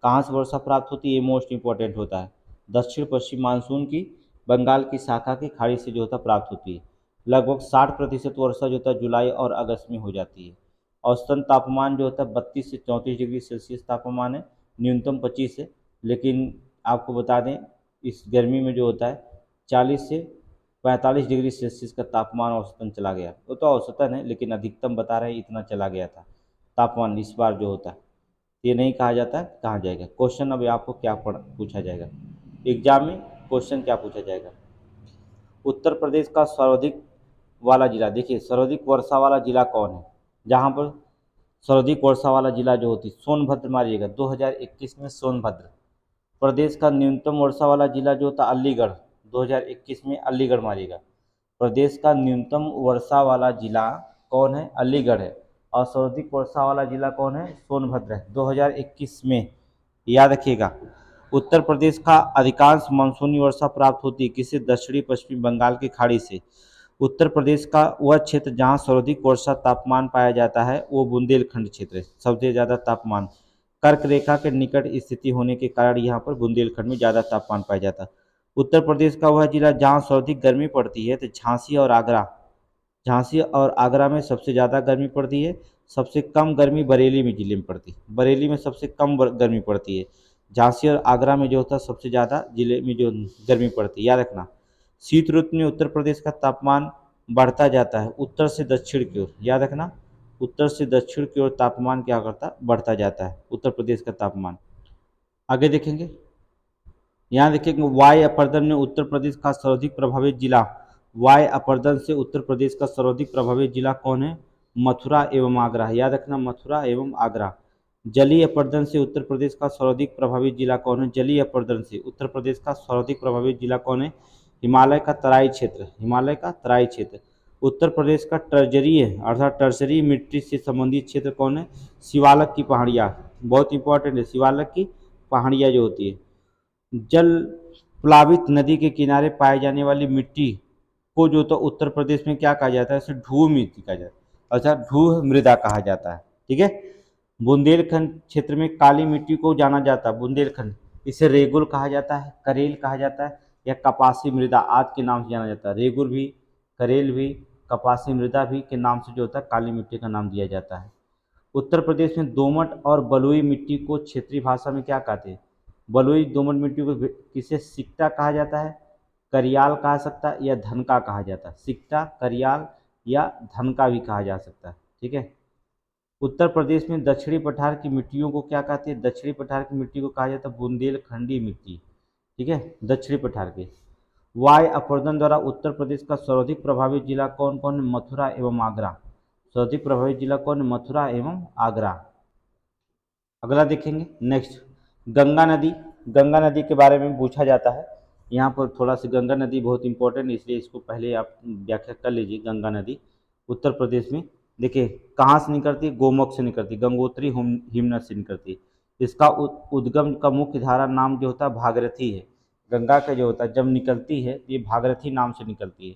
Speaker 1: कहाँ से वर्षा प्राप्त होती है, ये मोस्ट इंपॉर्टेंट होता है। दक्षिण पश्चिम मानसून की बंगाल की शाखा की खाड़ी से जो होता प्राप्त होती है। लगभग 60% वर्षा जो होता है जुलाई और अगस्त में हो जाती है। औसतन तापमान जो होता है 32 से 34 डिग्री सेल्सियस तापमान है, न्यूनतम 25 है। लेकिन आपको बता दें इस गर्मी में जो होता है 40 से 45 डिग्री सेल्सियस का तापमान औसतन चला गया। वो तो औसतन है, लेकिन अधिकतम बता रहे हैं इतना चला गया था तापमान इस बार जो होता है। ये नहीं कहा जाता कहाँ जाएगा क्वेश्चन। अब आपको क्या पूछा जाएगा एग्जाम में, क्वेश्चन क्या पूछा जाएगा। उत्तर प्रदेश का सर्वाधिक वाला जिला, देखिए सर्वाधिक वर्षा वाला जिला कौन है, जहाँ पर सर्वाधिक वर्षा वाला जिला जो होती है सोनभद्र मारिएगा। 2021 में सोनभद्र। प्रदेश का न्यूनतम वर्षा वाला जिला जो होता अलीगढ़, 2021 में अलीगढ़ मारिएगा। प्रदेश का न्यूनतम वर्षा वाला जिला कौन है, अलीगढ़ है। और सर्वाधिक वर्षा वाला जिला कौन है, सोनभद्र है, 2021 में, याद रखिएगा। उत्तर प्रदेश का अधिकांश मानसूनी वर्षा प्राप्त होती है किससे, दक्षिणी पश्चिमी बंगाल की खाड़ी से। उत्तर प्रदेश का वह क्षेत्र जहाँ सर्वाधिक वर्षा तापमान पाया जाता है वो बुंदेलखंड क्षेत्र है। सबसे ज़्यादा तापमान कर्क रेखा के निकट स्थिति होने के कारण यहाँ पर बुंदेलखंड में ज़्यादा तापमान पाया जाता है। उत्तर प्रदेश का वह जिला जहाँ सर्वाधिक गर्मी पड़ती है तो झांसी और आगरा। झांसी और आगरा में सबसे ज़्यादा गर्मी पड़ती है। सबसे कम गर्मी बरेली में जिले में पड़ती है, बरेली में सबसे कम गर्मी पड़ती है। झांसी और आगरा में जो होता है सबसे ज़्यादा जिले में जो गर्मी पड़ती है, याद रखना। शीत ऋतु में उत्तर प्रदेश का तापमान बढ़ता जाता है उत्तर से दक्षिण की ओर, याद रखना। उत्तर से दक्षिण की ओर तापमान क्या करता है, बढ़ता जाता है उत्तर प्रदेश का तापमान। आगे देखेंगे, यहाँ देखेंगे वाय अपर्दन में उत्तर प्रदेश का सर्वाधिक प्रभावित जिला, वाय अपर्दन से उत्तर प्रदेश का सर्वाधिक प्रभावित जिला कौन है, मथुरा एवं आगरा। याद रखना, मथुरा एवं आगरा। जलीय अपर्दन से उत्तर प्रदेश का सर्वाधिक प्रभावित जिला कौन है, जलीय अपर्दन से उत्तर प्रदेश का सर्वाधिक प्रभावित जिला कौन है, हिमालय का तराई क्षेत्र, हिमालय का तराई क्षेत्र। उत्तर प्रदेश का टर्जरीय अर्थात टर्सरी मिट्टी से संबंधित क्षेत्र कौन है, शिवालक की पहाड़ियाँ, बहुत इंपॉर्टेंट है, शिवालक की पहाड़ियाँ जो होती है। जल प्लावित नदी के किनारे पाए जाने वाली मिट्टी को जो तो उत्तर प्रदेश में क्या कहा जाता है, इसे ढूह मिट्टी कहा जाता है, अच्छा ढूह मृदा कहा जाता है। ठीक है। बुंदेलखंड क्षेत्र में काली मिट्टी को जाना जाता है, बुंदेलखंड, इसे रेगुल कहा जाता है, करेल कहा जाता है, या कपासी मृदा आज के नाम से जाना जाता है। रेगुल भी, करेल भी, कपासी मृदा भी के नाम से जो होता है काली मिट्टी का नाम दिया जाता है। उत्तर प्रदेश में दोमट और बलुई मिट्टी को क्षेत्रीय भाषा में क्या कहते हैं, बलुई दोमट मिट्टी को किसे सिक्टा कहा जाता है, करियाल कहा सकता है, या धनका कहा जाता है, सिक्टा, करियाल या धनका भी कहा जा सकता है। ठीक है। उत्तर प्रदेश में दक्षिणी पठार की मिट्टियों को क्या कहते हैं, दक्षिणी पठार की मिट्टी को कहा जाता है बुंदेलखंडी मिट्टी। ठीक है, दक्षिणी पठार के। वाय अपर्दन द्वारा उत्तर प्रदेश का सर्वाधिक प्रभावित जिला कौन कौन है, मथुरा एवं आगरा। सर्वाधिक प्रभावित जिला कौन है, मथुरा एवं आगरा। अगला देखेंगे नेक्स्ट, गंगा नदी। गंगा नदी के बारे में पूछा जाता है, यहाँ पर थोड़ा सा गंगा नदी बहुत इंपॉर्टेंट है, इसलिए इसको पहले आप व्याख्या कर लीजिए। गंगा नदी उत्तर प्रदेश में देखिए कहाँ से निकलती है, गोमुख से निकलती है, गंगोत्री हिमनद से निकलती है। इसका उद्गम का मुख्य धारा नाम जो होता है भागीरथी है। गंगा का जो होता है जब निकलती है ये भागीरथी नाम से निकलती है।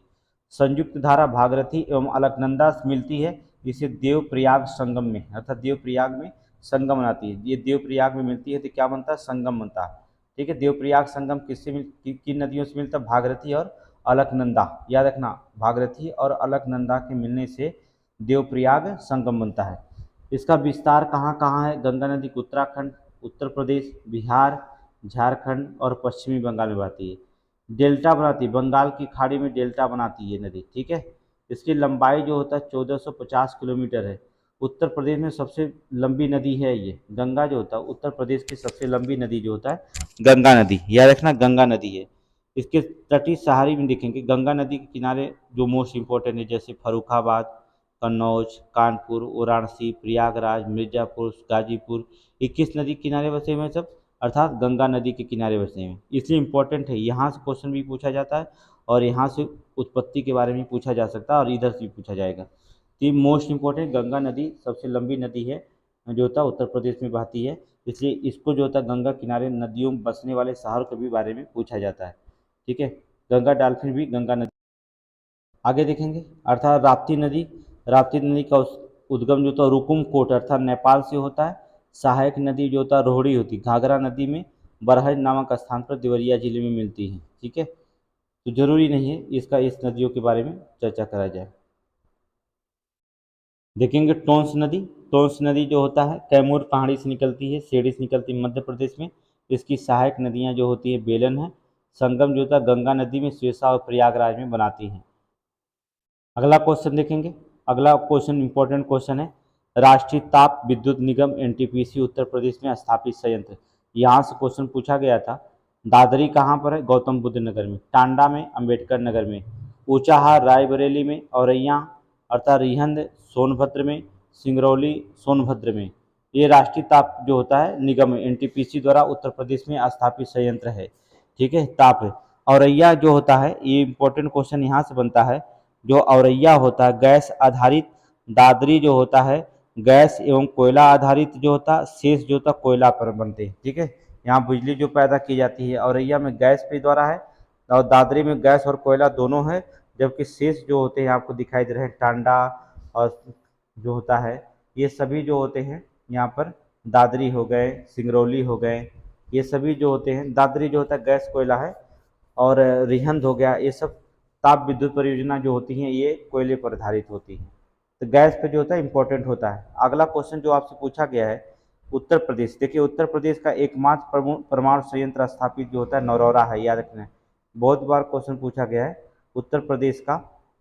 Speaker 1: संयुक्त धारा भागीरथी एवं अलकनंदा से मिलती है, इसे देवप्रयाग संगम में अर्थात देवप्रयाग में संगम बनाती है। ये देवप्रयाग में मिलती है तो क्या बनता है, संगम बनता है। ठीक है। देवप्रयाग संगम किससे किन नदियों से मिलता है, भागीरथी और अलकनंदा। याद रखना, भागीरथी और अलकनंदा के मिलने से देवप्रयाग संगम बनता है। इसका विस्तार कहाँ कहाँ है, गंगा नदी को उत्तराखंड, उत्तर प्रदेश, बिहार, झारखंड और पश्चिमी बंगाल में बहती है। डेल्टा बनाती है, बंगाल की खाड़ी में डेल्टा बनाती है नदी। ठीक है। इसकी लंबाई जो होता है 1450 किलोमीटर है। उत्तर प्रदेश में सबसे लंबी नदी है ये गंगा जो होता है, उत्तर प्रदेश की सबसे लंबी नदी जो होता है गंगा नदी। याद रखना, गंगा नदी है। इसके तटीय सहारी में देखेंगे गंगा नदी के किनारे जो मोस्ट इंपॉर्टेंट है, जैसे फर्रुखाबाद, कन्नौज, कानपुर, वाराणसी, प्रयागराज, मिर्जापुर, गाजीपुर, 21 नदी किनारे बसे हुए हैं सब, अर्थात गंगा नदी के किनारे बसे हुए हैं। इसलिए इंपॉर्टेंट है, यहाँ से क्वेश्चन भी पूछा जाता है और यहाँ से उत्पत्ति के बारे में पूछा जा सकता है और इधर से भी पूछा जाएगा। तो मोस्ट इंपॉर्टेंट, गंगा नदी सबसे लंबी नदी है जो होता है उत्तर प्रदेश में बहती है, इसलिए इसको जो होता है गंगा किनारे नदियों में बसने वाले शहर के भी बारे में पूछा जाता है। ठीक है। गंगा डॉल्फिन भी गंगा नदी। आगे देखेंगे अर्थात राप्ती नदी। राप्ती नदी का उद्गम जो होता है रुकुमकोट अर्थात नेपाल से होता है। सहायक नदी जो होता है रोहड़ी होती है। घाघरा नदी में बरहज नामक स्थान पर देवरिया जिले में मिलती है। ठीक है। तो जरूरी नहीं है इसका इस नदियों के बारे में चर्चा करा जाए। देखेंगे टोंस नदी। टोंस नदी जो होता है कैमूर पहाड़ी से निकलती है, सीढ़ी से निकलती है मध्य प्रदेश में। इसकी सहायक नदियाँ जो होती है बेलन है। संगम जो होता है गंगा नदी में सिरसा और प्रयागराज में बनाती हैं। अगला क्वेश्चन देखेंगे। अगला क्वेश्चन इंपॉर्टेंट क्वेश्चन है, राष्ट्रीय ताप विद्युत निगम एनटीपीसी उत्तर प्रदेश में स्थापित संयंत्र। यहाँ से क्वेश्चन पूछा गया था। दादरी कहाँ पर है, गौतम बुद्ध नगर में। टांडा में, अंबेडकर नगर में। ऊंचाहार रायबरेली में। औरैया अर्थात रिहंद सोनभद्र में। सिंगरौली सोनभद्र में। ये राष्ट्रीय ताप जो होता है निगम एनटीपीसी द्वारा उत्तर प्रदेश में स्थापित संयंत्र है। ठीक है, ताप है। औरैया जो होता है, ये इंपॉर्टेंट क्वेश्चन यहाँ से बनता है, जो औरैया होता है गैस आधारित, दादरी जो होता है गैस एवं कोयला आधारित जो होता है, शेष जो होता है कोयला पर बनते हैं। ठीक है। यहाँ बिजली जो पैदा की जाती है औरैया में गैस पे द्वारा है और दादरी में गैस और कोयला दोनों है, जबकि शेष जो होते हैं आपको दिखाई दे रहे हैं टांडा और जो होता है ये सभी जो होते हैं यहाँ पर दादरी हो गए, सिंगरौली हो गए, ये सभी जो होते हैं। दादरी जो होता है गैस कोयला है और रिहंद हो गया, ये सब ताप विद्युत परियोजना जो होती हैं ये कोयले पर आधारित होती हैं। तो गैस पे जो होता है इंपॉर्टेंट होता है। अगला क्वेश्चन जो आपसे पूछा गया है उत्तर प्रदेश। देखिए उत्तर प्रदेश का एकमात्र परमाणु संयंत्र स्थापित जो होता है नौरौरा है। याद रखना है, बहुत बार क्वेश्चन पूछा गया है उत्तर प्रदेश का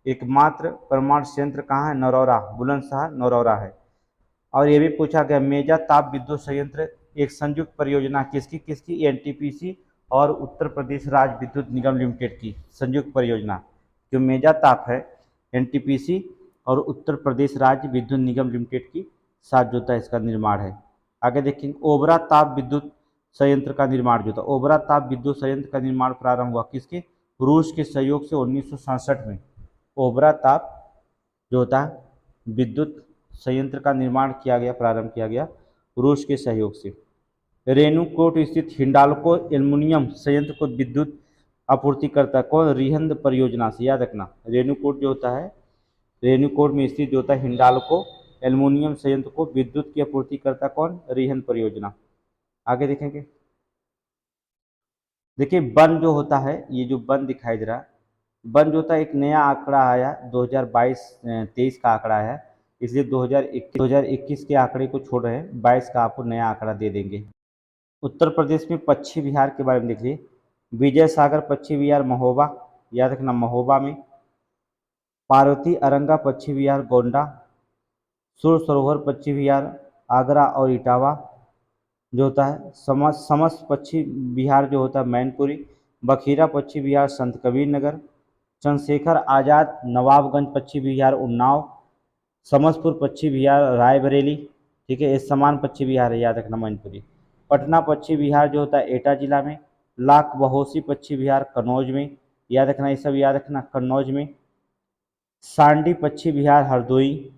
Speaker 1: एकमात्र परमाणु संयंत्र कहाँ है? नरौरा, बुलंदशहर नरौरा है। और ये भी पूछा गया मेजा ताप विद्युत संयंत्र एक संयुक्त परियोजना किसकी किसकी? एनटीपीसी और उत्तर प्रदेश राज्य विद्युत निगम लिमिटेड की संयुक्त परियोजना। जो मेजा ताप है एनटीपीसी और उत्तर प्रदेश राज्य विद्युत निगम लिमिटेड की साथ जो था इसका निर्माण है। आगे देखेंगे ओबरा ताप विद्युत संयंत्र का निर्माण जो था, ओबरा ताप विद्युत संयंत्र का निर्माण प्रारंभ हुआ किसके? रूस के सहयोग से 1967 में ओबरा ताप जो होता है विद्युत संयंत्र का निर्माण किया गया, प्रारंभ किया गया रूस के सहयोग से। रेणुकूट स्थित हिंडाल्को एल्युमिनियम संयंत्र को विद्युत आपूर्ति करता है कौन? रिहंद परियोजना से, याद रखना। रेणुकूट जो होता है, रेणुकूट में स्थित जो होता है हिंडाल्को एल्युमिनियम संयंत्र को विद्युत की आपूर्ति करता कौन? रिहंद परियोजना। आगे देखेंगे, देखिए वन जो होता है, ये जो वन दिखाई दे रहा है, वन जो होता है एक नया आंकड़ा आया 2022-23 का आंकड़ा है, इसलिए 2021 के आंकड़े को छोड़ रहे हैं, 22 का आपको नया आंकड़ा दे देंगे। उत्तर प्रदेश में पश्चिम बिहार के बारे में देख लीजिए, विजय सागर पश्चिम बिहार महोबा, याद रखना महोबा में, पार्वती अरंगा पश्चिम बिहार गोंडा, सुर सरोवर पश्चिम बिहार आगरा और इटावा जो होता है, समस्त पश्चिम बिहार जो होता है मैनपुरी, बखीरा पश्चिम बिहार संत कबीर नगर, चंद्रशेखर आज़ाद नवाबगंज पश्चिम बिहार उन्नाव, समस्तपुर पश्चिम बिहार रायबरेली, ठीक है, ये समान पश्चिम बिहार है, याद रखना मैनपुरी। पटना पश्चिम बिहार जो होता है एटा जिला में, लाख बहोसी पश्चिम बिहार कन्नौज में, याद रखना, ये सब याद रखना कन्नौज में। सांडी पश्चिम बिहार हरदोई,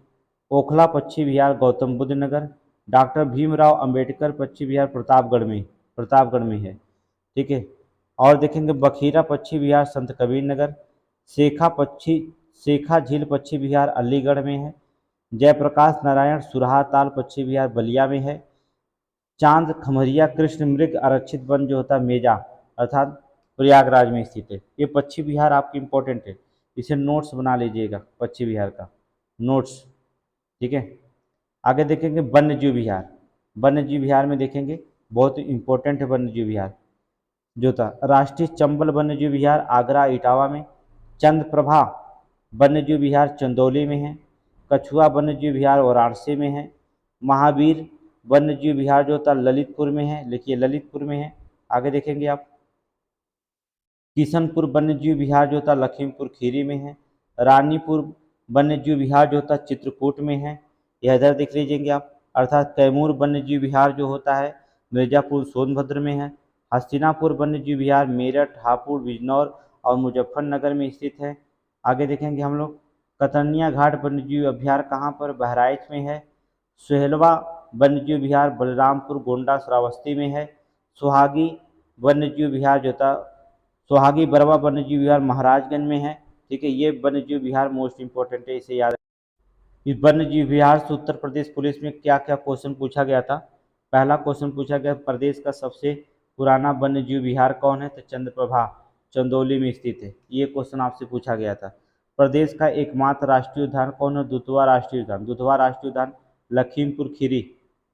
Speaker 1: ओखला पश्चिम बिहार गौतम बुद्ध नगर, डॉक्टर भीमराव अंबेडकर पश्चिम बिहार प्रतापगढ़ में है, ठीक है। और देखेंगे बखीरा पश्चिम बिहार संत कबीर नगर, शेखा झील पश्चिम बिहार अलीगढ़ में है, जयप्रकाश नारायण सुरहा ताल पश्चिम बिहार बलिया में है, चांद खमरिया कृष्ण मृग आरक्षित वन जो होता है मेजा अर्थात प्रयागराज में स्थित है। ये पश्चिम बिहार आपकी इंपॉर्टेंट है, इसे नोट्स बना लीजिएगा पश्चिम बिहार का नोट्स, ठीक है। आगे देखेंगे वन्यजीव विहार, वन्यजीव विहार में देखेंगे बहुत इंपॉर्टेंट है वन्यजीव विहार जो था, राष्ट्रीय चंबल वन्यजीव विहार आगरा इटावा में, चंद्रप्रभा वन्यजीव विहार चंदौली में है, कछुआ वन्यजीव विहार वाराणसी में है, महावीर वन्यजीव विहार जो होता ललितपुर में है, लिखिए ललितपुर में है। आगे देखेंगे आप किशनपुर वन्यजीव विहार जो होता लखीमपुर खीरी में है, रानीपुर वन्यजीव विहार जो होता चित्रकूट में है, यह इधर देख लीजिएंगे आप, अर्थात कैमूर वन्यजीव विहार जो होता है मिर्जापुर सोनभद्र में है, हस्तिनापुर वन्यजीव विहार मेरठ हापुड़ बिजनौर और मुजफ्फरनगर में स्थित है। आगे देखेंगे हम लोग कतरनिया घाट वन्यजीव अभ्यारण्य कहाँ पर? बहराइच में है, सोहेलवा वन्यजीव विहार बलरामपुर गोंडा श्रावस्ती में है, सुहागी वन्यजीव विहार जो था सुहागी बरवा वन्यजीव विहार महाराजगंज में है, ठीक है। ये वन्यजीव विहार मोस्ट इंपॉर्टेंट है, इसे याद। इस वन्यजीव विहार से उत्तर प्रदेश पुलिस में क्या क्या क्वेश्चन पूछा गया था? पहला क्वेश्चन पूछा गया प्रदेश का सबसे पुराना वन्यजीव विहार कौन है? तो चंद्रप्रभा चंदौली में स्थित है, ये क्वेश्चन आपसे पूछा गया था। प्रदेश का एकमात्र राष्ट्रीय उद्यान कौन है? दुधवा राष्ट्रीय उद्यान, दुधवा राष्ट्रीय उद्यान लखीमपुर खीरी,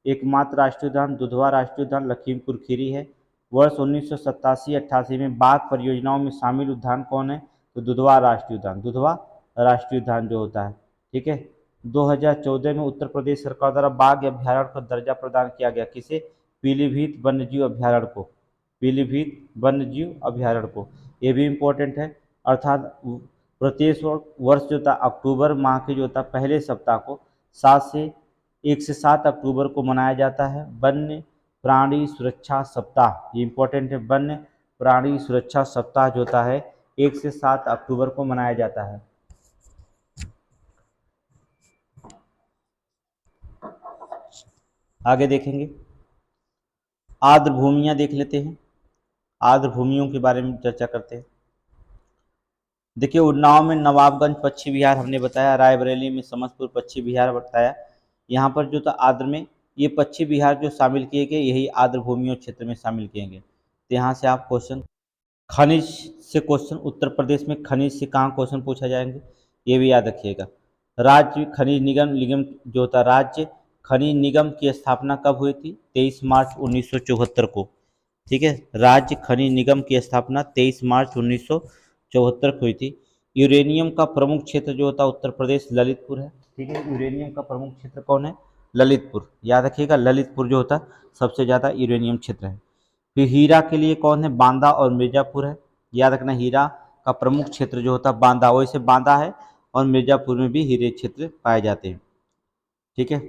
Speaker 1: एकमात्र राष्ट्रीय उद्यान दुधवा राष्ट्रीय उद्यान लखीमपुर खीरी है। वर्ष 1987-88 में बाघ परियोजनाओं में शामिल उद्यान कौन है? तो दुधवा राष्ट्रीय उद्यान, दुधवा राष्ट्रीय उद्यान जो होता है, ठीक है। 2014 में उत्तर प्रदेश सरकार द्वारा बाघ अभ्यारण्य को दर्जा प्रदान किया गया, किसे? पीलीभीत वन्यजीव अभ्यारण्य को, पीलीभीत वन्यजीव अभ्यारण्य को, ये भी इम्पोर्टेंट है। अर्थात प्रत्येक वर्ष जो था अक्टूबर माह के जो था पहले सप्ताह को 1 से 7 अक्टूबर को मनाया जाता है वन्य प्राणी सुरक्षा सप्ताह, ये इम्पोर्टेंट है। वन्य प्राणी सुरक्षा सप्ताह जो होता है 1 से 7 अक्टूबर को मनाया जाता है। आगे देखेंगे आर्द्र भूमियाँ देख लेते हैं, आर्द्र भूमियों के बारे में चर्चा करते हैं। देखिए उन्नाव में नवाबगंज पश्चिम बिहार हमने बताया, रायबरेली में समस्तपुर पश्चिम बिहार बताया। यहाँ पर जो था आर्द्र में ये पश्चिम बिहार जो शामिल किए गए यही आर्द्र भूमियों क्षेत्र में शामिल किए गए। तो यहाँ से आप क्वेश्चन खनिज से क्वेश्चन, उत्तर प्रदेश में खनिज से कहाँ क्वेश्चन पूछा जाएंगे ये भी याद रखिएगा। राज्य खनिज निगम जो था, राज्य खनिज निगम की स्थापना कब हुई थी? 23 मार्च 1974 को, ठीक है। राज्य खनिज निगम की स्थापना 23 मार्च 1974 को हुई थी। यूरेनियम का प्रमुख क्षेत्र जो होता है उत्तर प्रदेश ललितपुर है। ठीक है, यूरेनियम का प्रमुख क्षेत्र कौन है? ललितपुर। याद रखिएगा, ललितपुर जो होता है सबसे ज़्यादा यूरेनियम क्षेत्र है। फिर हीरा के लिए कौन है? बांदा और मिर्जापुर है। याद रखना, हीरा का प्रमुख क्षेत्र जो होता है बांदा, वैसे बांदा है और मिर्जापुर में भी हीरे क्षेत्र पाए जाते हैं। ठीक है,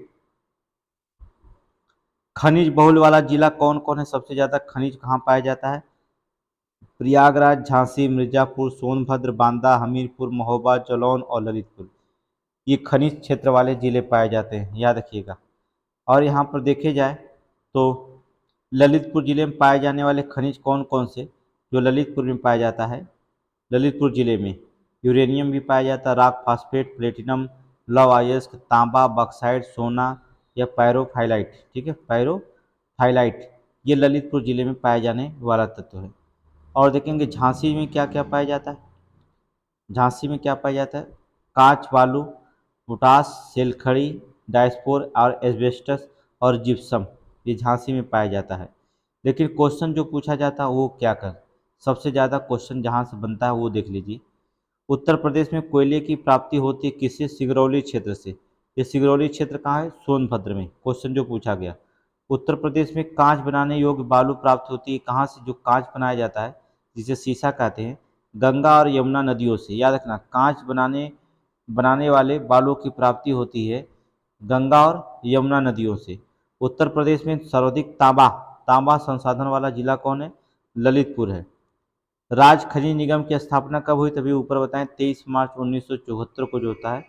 Speaker 1: खनिज बहुल वाला जिला कौन कौन है? सबसे ज़्यादा खनिज कहाँ पाया जाता है? प्रयागराज, झांसी, मिर्जापुर, सोनभद्र, बांदा, हमीरपुर, महोबा, जालौन और ललितपुर, ये खनिज क्षेत्र वाले जिले पाए जाते हैं, याद रखिएगा। और यहाँ पर देखे जाए तो ललितपुर जिले में पाए जाने वाले खनिज कौन कौन से? जो ललितपुर में पाया जाता है, ललितपुर जिले में यूरेनियम भी पाया जाता है, रॉक फास्फेट, प्लेटिनम, लौह अयस्क, तांबा, बॉक्साइट, सोना या पैरोफाइलाइट। ठीक है, पैरोफाइलाइट, ये ललितपुर जिले में पाए जाने वाला तत्व है। और देखेंगे झांसी में क्या क्या पाया जाता है। झांसी में क्या पाया जाता है? कांच, बालू, पोटास, सेलखड़ी, डायस्पोर और एस्बेस्टस और जिप्सम, ये झांसी में पाया जाता है। लेकिन क्वेश्चन जो पूछा जाता है वो क्या कर, सबसे ज़्यादा क्वेश्चन जहाँ से बनता है वो देख लीजिए। उत्तर प्रदेश में कोयले की प्राप्ति होती है किससे? सिगरौली क्षेत्र से। ये सिगरौली क्षेत्र कहाँ है? सोनभद्र में। क्वेश्चन जो पूछा गया। उत्तर प्रदेश में कांच बनाने योग्य बालू प्राप्त होती है कहाँ से? जो कांच बनाया जाता है जिसे शीशा कहते हैं, गंगा और यमुना नदियों से। याद रखना, कांच बनाने वाले बालू की प्राप्ति होती है गंगा और यमुना नदियों से। उत्तर प्रदेश में सर्वाधिक तांबा संसाधन वाला जिला कौन है? ललितपुर है। राज्य खनिज निगम की स्थापना कब हुई? तभी ऊपर बताएं 23 मार्च 1974 को जो होता है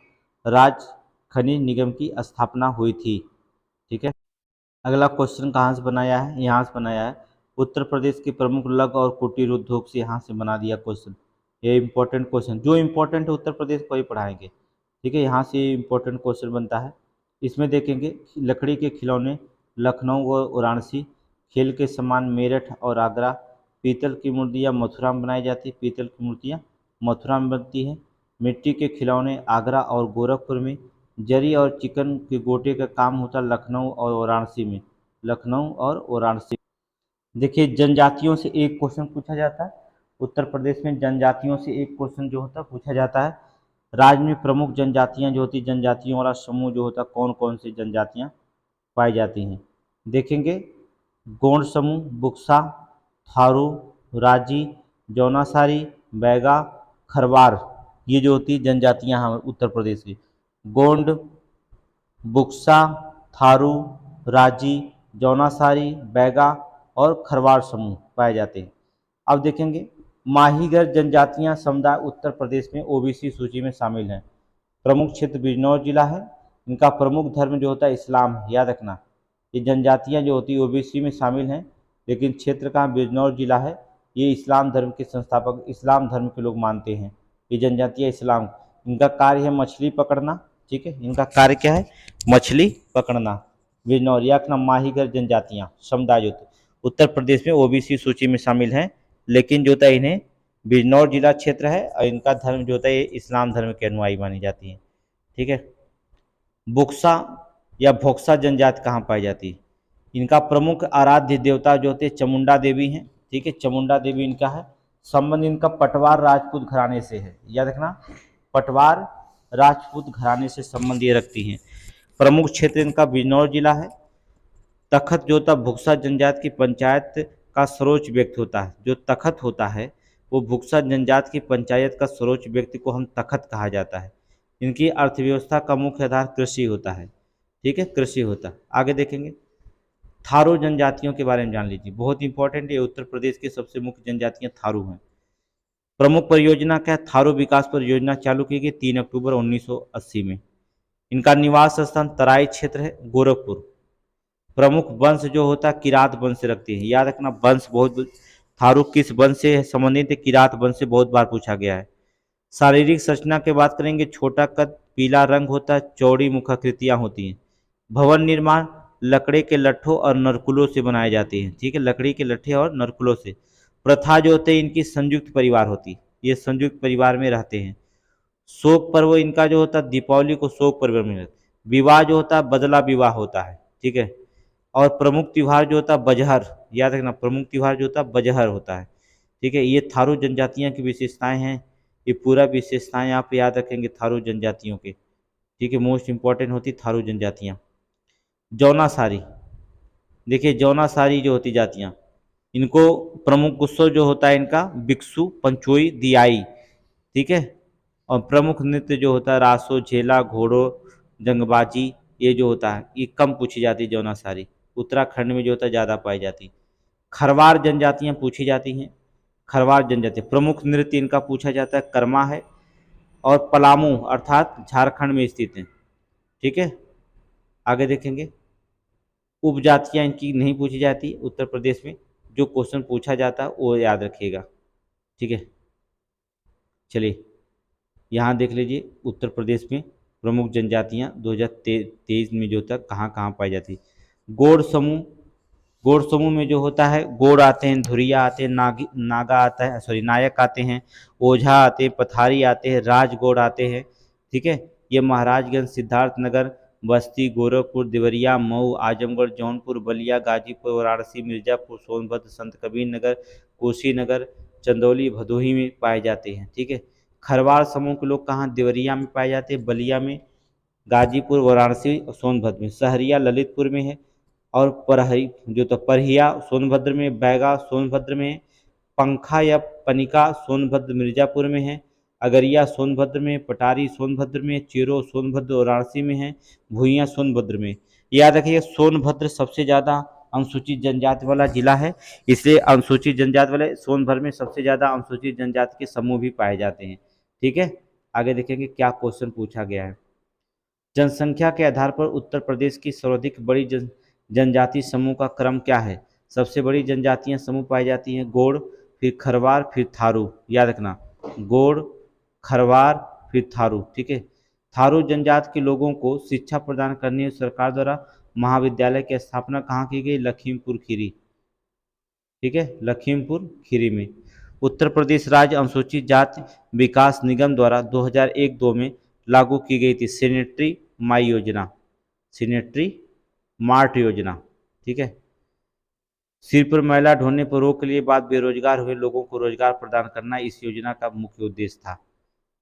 Speaker 1: राज्य खनिज निगम की स्थापना हुई थी। ठीक है, अगला क्वेश्चन कहाँ से बनाया है? यहाँ से बनाया है। उत्तर प्रदेश के प्रमुख लघु और कुटीर उद्योग से यहाँ से बना दिया क्वेश्चन। ये इंपॉर्टेंट क्वेश्चन, जो इंपॉर्टेंट है उत्तर प्रदेश को ही पढ़ाएंगे। ठीक है, यहाँ से इंपॉर्टेंट क्वेश्चन बनता है। इसमें देखेंगे लकड़ी के खिलौने लखनऊ और वाराणसी, खेल के सामान मेरठ और आगरा, पीतल की मूर्तियाँ मथुरा में बनाई जाती है, पीतल की मूर्तियाँ मथुरा में बनती हैं, मिट्टी के खिलौने आगरा और गोरखपुर में, जरी और चिकन के गोटे का काम होता है लखनऊ और वाराणसी में, लखनऊ और वाराणसी। देखिए जनजातियों से एक क्वेश्चन पूछा जाता है। उत्तर प्रदेश में जनजातियों से एक क्वेश्चन जो होता है पूछा जाता है। राज्य में प्रमुख जनजातियां जो होती, जनजातियों वाला समूह जो होता, कौन कौन सी जनजातियां पाई जाती हैं? देखेंगे गोंड समूह, बुक्सा, थारू, राजी, जौनासारी, बैगा, खरवार, ये जो होती जनजातियां हैं उत्तर प्रदेश की। गोंड, बुक्सा, थारू, राजी, जौनासारी, बैगा और खरवार समूह पाए जाते हैं। अब देखेंगे माहीगर जनजातियां समुदाय उत्तर प्रदेश में ओबीसी सूची में शामिल हैं। प्रमुख क्षेत्र बिजनौर जिला है। इनका प्रमुख धर्म जो होता है इस्लाम है, याद रखना। ये जनजातियां जो होती है ओबीसी में शामिल हैं, लेकिन क्षेत्र का बिजनौर जिला है। ये इस्लाम धर्म के संस्थापक इस्लाम धर्म के लोग मानते हैं। ये जनजातियां इस्लाम, इनका कार्य है मछली पकड़ना। ठीक है, इनका कार्य क्या है? मछली पकड़ना। बिजनौर या रखना माहीगर जनजातियां समुदाय जो उत्तर प्रदेश में ओबीसी सूची में शामिल हैं, लेकिन जो होता है इन्हें बिजनौर जिला क्षेत्र है और इनका धर्म जो होता है ये इस्लाम धर्म के अनुयायी मानी जाती है। ठीक है, बुक्सा या भोक्सा जनजाति कहाँ पाई जाती है? इनका प्रमुख आराध्य देवता जो होते चामुंडा देवी हैं। ठीक है, चामुंडा देवी इनका है। संबंध इनका पटवार राजपूत घराने से है, याद रखना, पटवार राजपूत घराने से संबंध ये रखती हैं। प्रमुख क्षेत्र इनका बिजनौर जिला है। तखत जो होता भुक्सा जनजाति की पंचायत का सर्वोच्च व्यक्ति होता है। जो तखत होता है वो भुक्सा जनजाति की पंचायत का सर्वोच्च व्यक्ति को हम तखत कहा जाता है। इनकी अर्थव्यवस्था का मुख्य आधार कृषि होता है। ठीक है, कृषि होता है। आगे देखेंगे थारू जनजातियों के बारे में जान लीजिए, बहुत इंपॉर्टेंट। ये उत्तर प्रदेश की सबसे मुख्य जनजातियां थारू हैं। प्रमुख परियोजना क्या है? थारू विकास परियोजना चालू की गई 3 अक्टूबर 1980 में। इनका निवास स्थान तराई क्षेत्र है गोरखपुर। प्रमुख वंश जो होता है किरात वंश से रखती है, याद रखना। वंश बहुत, थारू किस वंश से संबंधित है? किरात वंश से बहुत बार पूछा गया है। शारीरिक संरचना की बात करेंगे, छोटा कद, पीला रंग होता है, चौड़ी मुखाकृतियां होती हैं। भवन निर्माण लकड़ी के लट्ठों और नरकुलों से बनाए जाते हैं। ठीक है, लकड़ी के लट्ठे और नरकुलों से। प्रथा जो होते हैं इनकी संयुक्त परिवार होती, ये संयुक्त परिवार में रहते हैं। शोक पर्व इनका जो होता है दीपावली को शोक पर्व में। विवाह जो होता है बदला विवाह होता है। ठीक है, और प्रमुख त्यौहार जो होता है बजहर, याद रखना, प्रमुख त्यौहार जो होता है बजहर होता है। ठीक है, ये थारू जनजातियां की विशेषताएं हैं। ये पूरा विशेषताएं आप याद रखेंगे थारू जनजातियों के, ठीक है। मोस्ट इंपॉर्टेंट होती थारू जनजातियाँ। जौनासारी, देखिए जौनासारी जो होती जातियाँ, इनको प्रमुख उत्सव जो होता है इनका बिक्सु पंचोई दियाई, ठीक है। और प्रमुख नृत्य जो होता है रासो झेला घोड़ो जंगबाजी, ये जो होता है ये कम पूछी जाती है जौनासारी। उत्तराखंड में जो होता है ज़्यादा पाई जाती है। खरवार जनजातियाँ पूछी जाती हैं। खरवार जनजाति प्रमुख नृत्य इनका पूछा जाता है कर्मा है, और पलामू अर्थात झारखंड में स्थित है, ठीक है। आगे देखेंगे, उपजातियाँ इनकी नहीं पूछी जाती उत्तर प्रदेश में। जो क्वेश्चन पूछा जाता है वो याद रखिएगा, ठीक है। चलिए यहाँ देख लीजिए उत्तर प्रदेश में प्रमुख जनजातियाँ 2023 में जो तक कहाँ कहाँ पाई जाती। गोड़ समूह, गोड़ समूह में जो होता है गोड़ आते हैं, धुरिया आते हैं, नागा आता है, सॉरी नायक आते हैं, ओझा आते हैं, पथारी आते हैं, राजगोड़ आते हैं, ठीक है। ये महाराजगंज, सिद्धार्थनगर, बस्ती, गोरखपुर, देवरिया, मऊ, आजमगढ़, जौनपुर, बलिया, गाजीपुर, वाराणसी, मिर्जापुर, सोनभद्र, संत कबीर नगर, कुशीनगर, चंदौली, भदोही में पाए जाते हैं, ठीक है। खरवार समूह के लोग कहाँ, देवरिया में पाए जाते हैं, बलिया में, गाजीपुर, वाराणसी और सोनभद्र में। सहरिया ललितपुर में है, और परही जो तो परहिया सोनभद्र में, बैगा सोनभद्र में, पंखा या पनिका सोनभद्र मिर्जापुर में है, अगरिया सोनभद्र में, पटारी सोनभद्र में, चिरो सोनभद्र वाराणसी में है, भूइयाँ सोनभद्र में। याद रखिए सोनभद्र सबसे ज़्यादा अनुसूचित जनजाति वाला जिला है, इसलिए अनुसूचित जनजाति वाले सोनभद्र में सबसे ज़्यादा अनुसूचित जनजाति के समूह भी पाए जाते हैं, ठीक है। आगे देखेंगे क्या क्वेश्चन पूछा गया है। जनसंख्या के आधार पर उत्तर प्रदेश की सर्वाधिक बड़ी जनजाति समूह का क्रम क्या है। सबसे बड़ी जनजातियां समूह पाई जाती हैं गोड़, फिर खरवार, फिर थारू। याद रखना गोड़, खरवार, फिर थारू, ठीक है। थारू जनजाति के लोगों को शिक्षा प्रदान करने हेतु सरकार द्वारा महाविद्यालय की स्थापना कहाँ की गई, लखीमपुर खीरी, ठीक है, लखीमपुर खीरी में। उत्तर प्रदेश राज्य अनुसूचित जाति विकास निगम द्वारा 2001-2 में लागू की गई थी सैनिटरी माई योजना, सैनिटरी मार्ट योजना, ठीक है। सिर पर मैला ढोने पर रोक के लिए बाद बेरोजगार हुए लोगों को रोजगार प्रदान करना इस योजना का मुख्य उद्देश्य था।